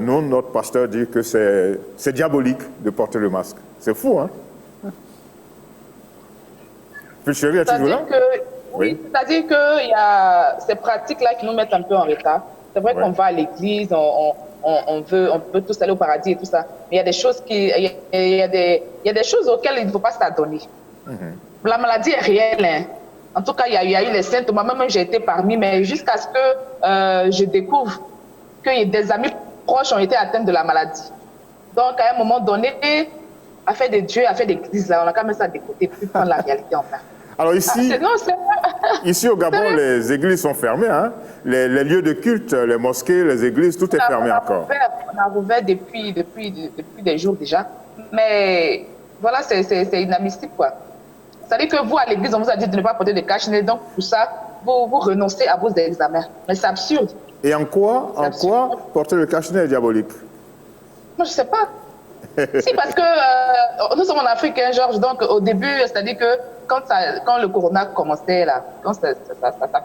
nous, notre pasteur dit que c'est diabolique de porter le masque. C'est fou, hein? Pulchéry, es-tu là? Oui, c'est-à-dire qu'il y a ces pratiques-là qui nous mettent un peu en retard. C'est vrai qu'on va à l'église, on veut tous aller au paradis et tout ça. Mais il y a des choses il y a des choses auxquelles il ne faut pas s'adonner. La maladie est réelle. Hein. En tout cas, il y a eu les symptômes. Moi-même, j'ai été parmi, mais jusqu'à ce que je découvre que des amis proches ont été atteints de la maladie. Donc, à un moment donné, affaire de Dieu, affaire d'église, là, on a quand même ça de côté, plus prendre la réalité en main. Alors ici au Gabon, les églises sont fermées. Hein? Les lieux de culte, les mosquées, les églises, tout est fermé encore. On a rouvert depuis des jours déjà. Mais voilà, c'est inadmissible, quoi. C'est-à-dire que vous, à l'église, on vous a dit de ne pas porter de cache-nez. Donc, pour ça, vous renoncez à vos examens. Mais c'est absurde. Et en quoi porter le cache-nez est diabolique? Moi, je ne sais pas. Si, parce que nous sommes en Afrique, hein, Georges. Donc, au début, c'est-à-dire que quand le corona commençait, là, quand ça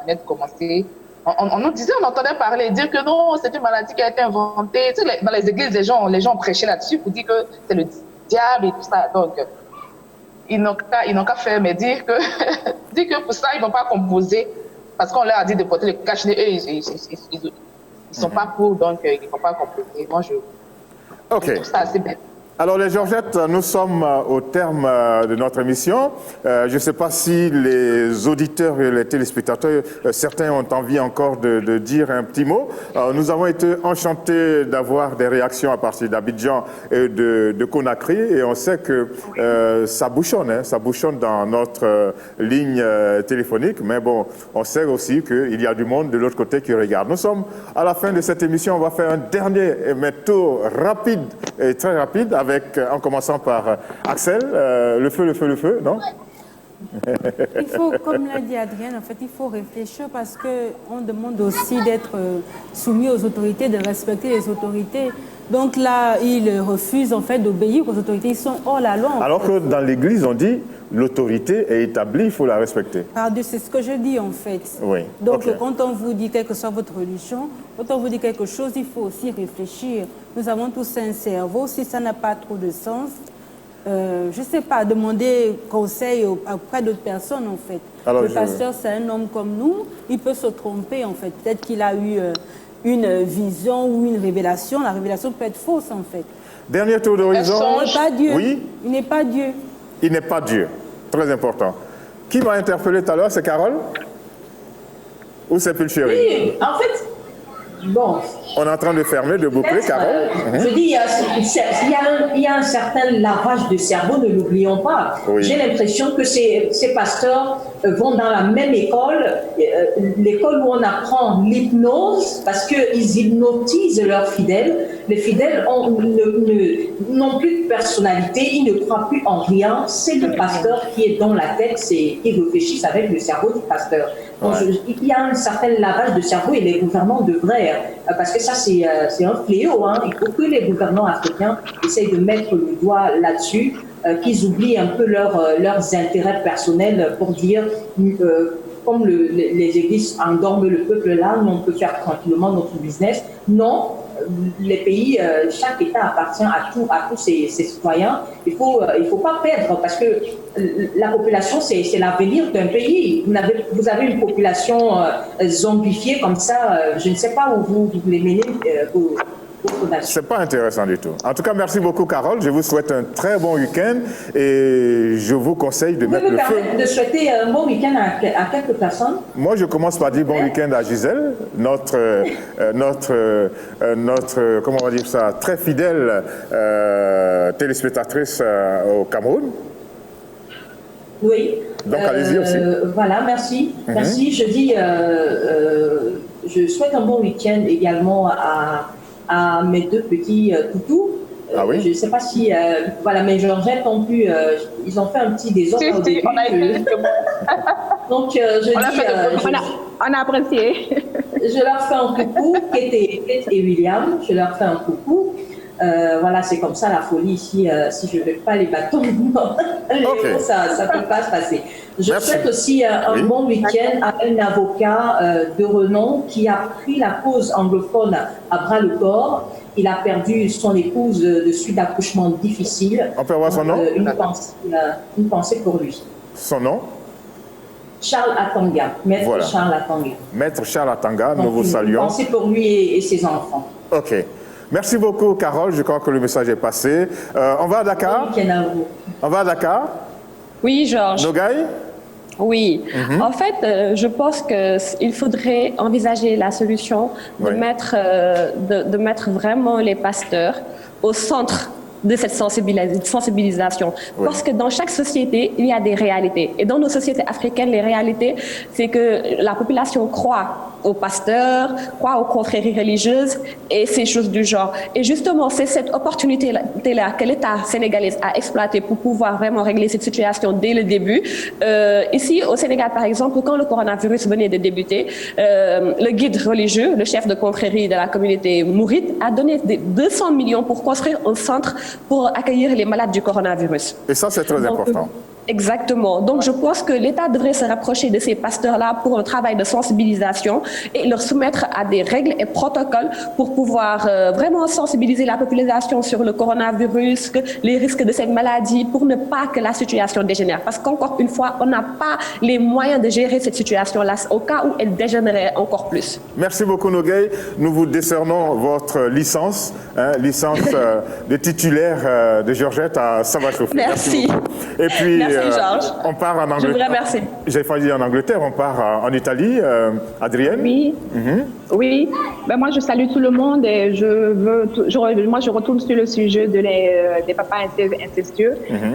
venait de commencer, on nous disait, on entendait parler, dire que non, c'est une maladie qui a été inventée. Tu sais, dans les églises, les gens prêchaient là-dessus pour dire que c'est le diable et tout ça. Donc, ils n'ont qu'à faire, mais dire que pour ça, ils ne vont pas composer. Parce qu'on leur a dit de porter le cache-nez, eux, ils ne sont pas pour, donc ils ne vont pas composer. Moi, je trouve ça assez bête. Alors les Georgettes, nous sommes au terme de notre émission. Je ne sais pas si les auditeurs et les téléspectateurs, certains ont envie encore de dire un petit mot. Nous avons été enchantés d'avoir des réactions à partir d'Abidjan et de Conakry et on sait que ça bouchonne dans notre ligne téléphonique. Mais bon, on sait aussi qu'il y a du monde de l'autre côté qui regarde. Nous sommes à la fin de cette émission. On va faire un dernier tour rapide et très rapide en commençant par Axel, le feu, non? Il faut, comme l'a dit Adrienne, en fait, il faut réfléchir parce qu'on demande aussi d'être soumis aux autorités, de respecter les autorités. Donc là, ils refusent en fait d'obéir aux autorités. Ils sont hors la loi. Alors que dans l'Église, on dit l'autorité est établie, il faut la respecter. C'est ce que je dis en fait. Oui. Donc quand on vous dit, quelle que soit votre religion, quand on vous dit quelque chose, il faut aussi réfléchir. Nous avons tous un cerveau. Si ça n'a pas trop de sens, je ne sais pas, demander conseil auprès d'autres personnes en fait. Alors, le pasteur, c'est un homme comme nous. Il peut se tromper en fait. Peut-être qu'il a eu une vision ou une révélation. La révélation peut être fausse en fait. Dernier tour d'horizon. Il n'est pas Dieu. Oui. Il n'est pas Dieu. Il n'est pas Dieu. Très important. Qui m'a interpellé tout à l'heure, c'est Carole? Ou c'est Pulchéry? Oui, en fait, bon. On est en train de fermer, de boucler, Carole. Je dis, il y a un certain lavage de cerveau, ne l'oublions pas. Oui. J'ai l'impression que ces pasteurs vont dans la même école, l'école où on apprend l'hypnose, parce qu'ils hypnotisent leurs fidèles. Les fidèles n'ont plus de personnalité, ils ne croient plus en rien. C'est le pasteur qui est dans la tête, ils réfléchissent avec le cerveau du pasteur. Donc, il y a un certain lavage de cerveau et les gouvernants devraient, parce que ça c'est un fléau, hein. Il faut que les gouvernants africains essayent de mettre le doigt là-dessus, qu'ils oublient un peu leurs intérêts personnels pour dire, comme les églises endorment le peuple là, nous on peut faire tranquillement notre business. Non, les pays, chaque État appartient à tous ses citoyens. Il faut pas perdre parce que la population, c'est l'avenir d'un pays. Vous avez une population zombifiée comme ça, je ne sais pas où vous voulez mener c'est pas intéressant du tout. En tout cas, merci beaucoup, Carole. Je vous souhaite un très bon week-end et je vous conseille de mettre le feu. Vous me permettez de souhaiter un bon week-end à quelques personnes? Moi, je commence par dire bon week-end à Gisèle, notre comment on va dire ça, très fidèle téléspectatrice au Cameroun. Oui. Donc, allez-y aussi. Voilà, merci. Merci. Je dis, je souhaite un bon week-end également à mes deux petits toutous. Ah oui? Je ne sais pas si... voilà, mes Georgettes ont pu... ils ont fait un petit désordre au début. Donc, on a apprécié. Je leur fais un coucou, Kate et William. Je leur fais un coucou. Voilà, c'est comme ça la folie ici. Si je ne vais pas les bâtons, ça ne peut pas se passer. Je souhaite aussi un bon week-end à un avocat de renom qui a pris la cause anglophone à bras le corps. Il a perdu son épouse de suite d'accouchement difficile. On peut avoir son nom? Une pensée pour lui. Son nom? Charles Atanga, Maître Charles Atanga. Maître Charles Atanga, nous vous saluons. Une pensée pour lui et ses enfants. OK. Merci beaucoup, Carole. Je crois que le message est passé. On va à Dakar? On va à Dakar? Oui, Georges. Nogaï? Oui. En fait, je pense qu'il faudrait envisager la solution de mettre vraiment les pasteurs au centre de cette sensibilisation. Parce que dans chaque société, il y a des réalités. Et dans nos sociétés africaines, les réalités, c'est que la population croit aux pasteurs, croit aux confréries religieuses et ces choses du genre. Et justement, c'est cette opportunité-là que l'État sénégalais a exploitée pour pouvoir vraiment régler cette situation dès le début. Ici, au Sénégal, par exemple, quand le coronavirus venait de débuter, le guide religieux, le chef de confrérie de la communauté mouride, a donné 200 millions pour construire un centre pour accueillir les malades du coronavirus. Et ça, c'est très important. Exactement. Donc, je pense que l'État devrait se rapprocher de ces pasteurs-là pour un travail de sensibilisation et leur soumettre à des règles et protocoles pour pouvoir vraiment sensibiliser la population sur le coronavirus, les risques de cette maladie, pour ne pas que la situation dégénère. Parce qu'encore une fois, on n'a pas les moyens de gérer cette situation-là au cas où elle dégénérerait encore plus. Merci beaucoup, Nogaï. Nous vous décernons votre licence, licence de titulaire de Georgette à Savachouf. Merci. Et puis, Georges. On part en Angleterre. Je vous remercie. J'ai failli dire en Angleterre, on part en Italie. Adrienne? Oui. Oui, ben moi je salue tout le monde et je retourne sur le sujet des papas incestueux.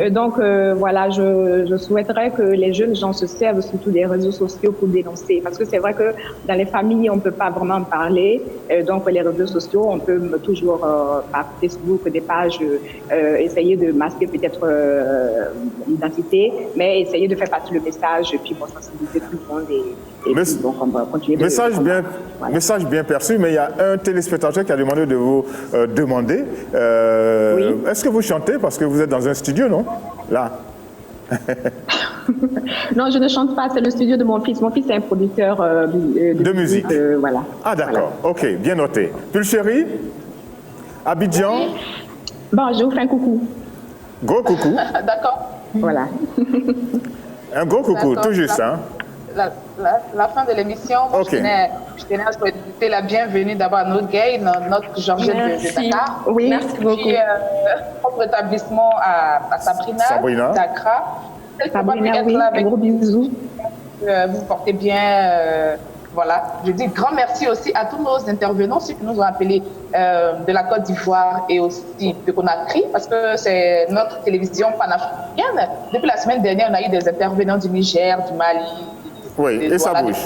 Donc voilà, je souhaiterais que les jeunes gens se servent surtout des réseaux sociaux pour dénoncer, parce que c'est vrai que dans les familles on peut pas vraiment en parler. Donc les réseaux sociaux, on peut toujours par Facebook, des pages, essayer de masquer peut-être l'identité, mais essayer de faire passer le message et puis pour sensibiliser tout le monde et puis, donc on va continuer. Message bien perçu, mais il y a un téléspectateur qui a demandé de vous demander. Oui. Est-ce que vous chantez parce que vous êtes dans un studio, non? Là. Non, je ne chante pas, c'est le studio de mon fils. Mon fils est un producteur de musique. Voilà. Ah d'accord, ok, bien noté. Pulchérie, Abidjan. Oui. Bon, je vous fais un coucou. Gros coucou. D'accord. Voilà. Un gros coucou, tout juste, hein? La fin de l'émission, okay. Je tenais à souhaiter la bienvenue d'abord à notre gay, notre Georgette de Dakar. Oui, merci beaucoup. Puis, propre rétablissement à Sabrina. Dakar. Sabrina, oui, un gros bisou. Vous vous portez bien. Voilà. Je dis grand merci aussi à tous nos intervenants, ceux qui nous ont appelés de la Côte d'Ivoire et aussi de Conakry, parce que c'est notre télévision panafricaine. Depuis la semaine dernière, on a eu des intervenants du Niger, du Mali. Oui, et ça bouge.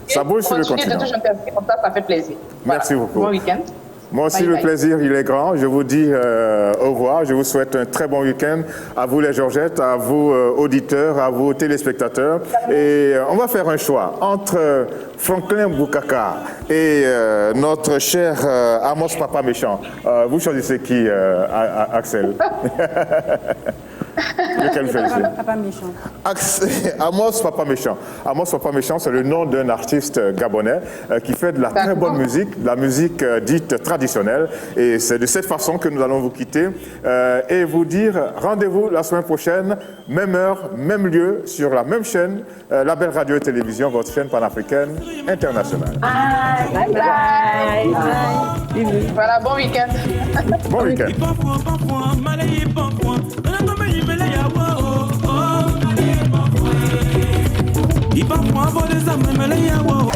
Ça bouge sur le continent. De toujours intervenir comme ça fait plaisir. Merci beaucoup. Bon week-end. Moi aussi, le plaisir, il est grand. Je vous dis au revoir. Je vous souhaite un très bon week-end. À vous, les Georgettes, à vous, auditeurs, à vous, téléspectateurs. Et on va faire un choix entre Franklin Boukaka et notre cher Amos Papa Méchant. Vous choisissez qui, Axel? Lequel vous choisissez? Papa Méchant. Amos Papa Méchant. Amos Papa Méchant, c'est le nom d'un artiste gabonais qui fait de la très bonne musique, de la musique dite traditionnelle. Et c'est de cette façon que nous allons vous quitter et vous dire rendez-vous la semaine prochaine, même heure, même lieu, sur la même chaîne, la Belle Radio et Télévision, votre chaîne panafricaine internationale. Bye bye. Bye. Voilà, bon week-end. Bon week-end. Ipa kwa bode za memele ya wo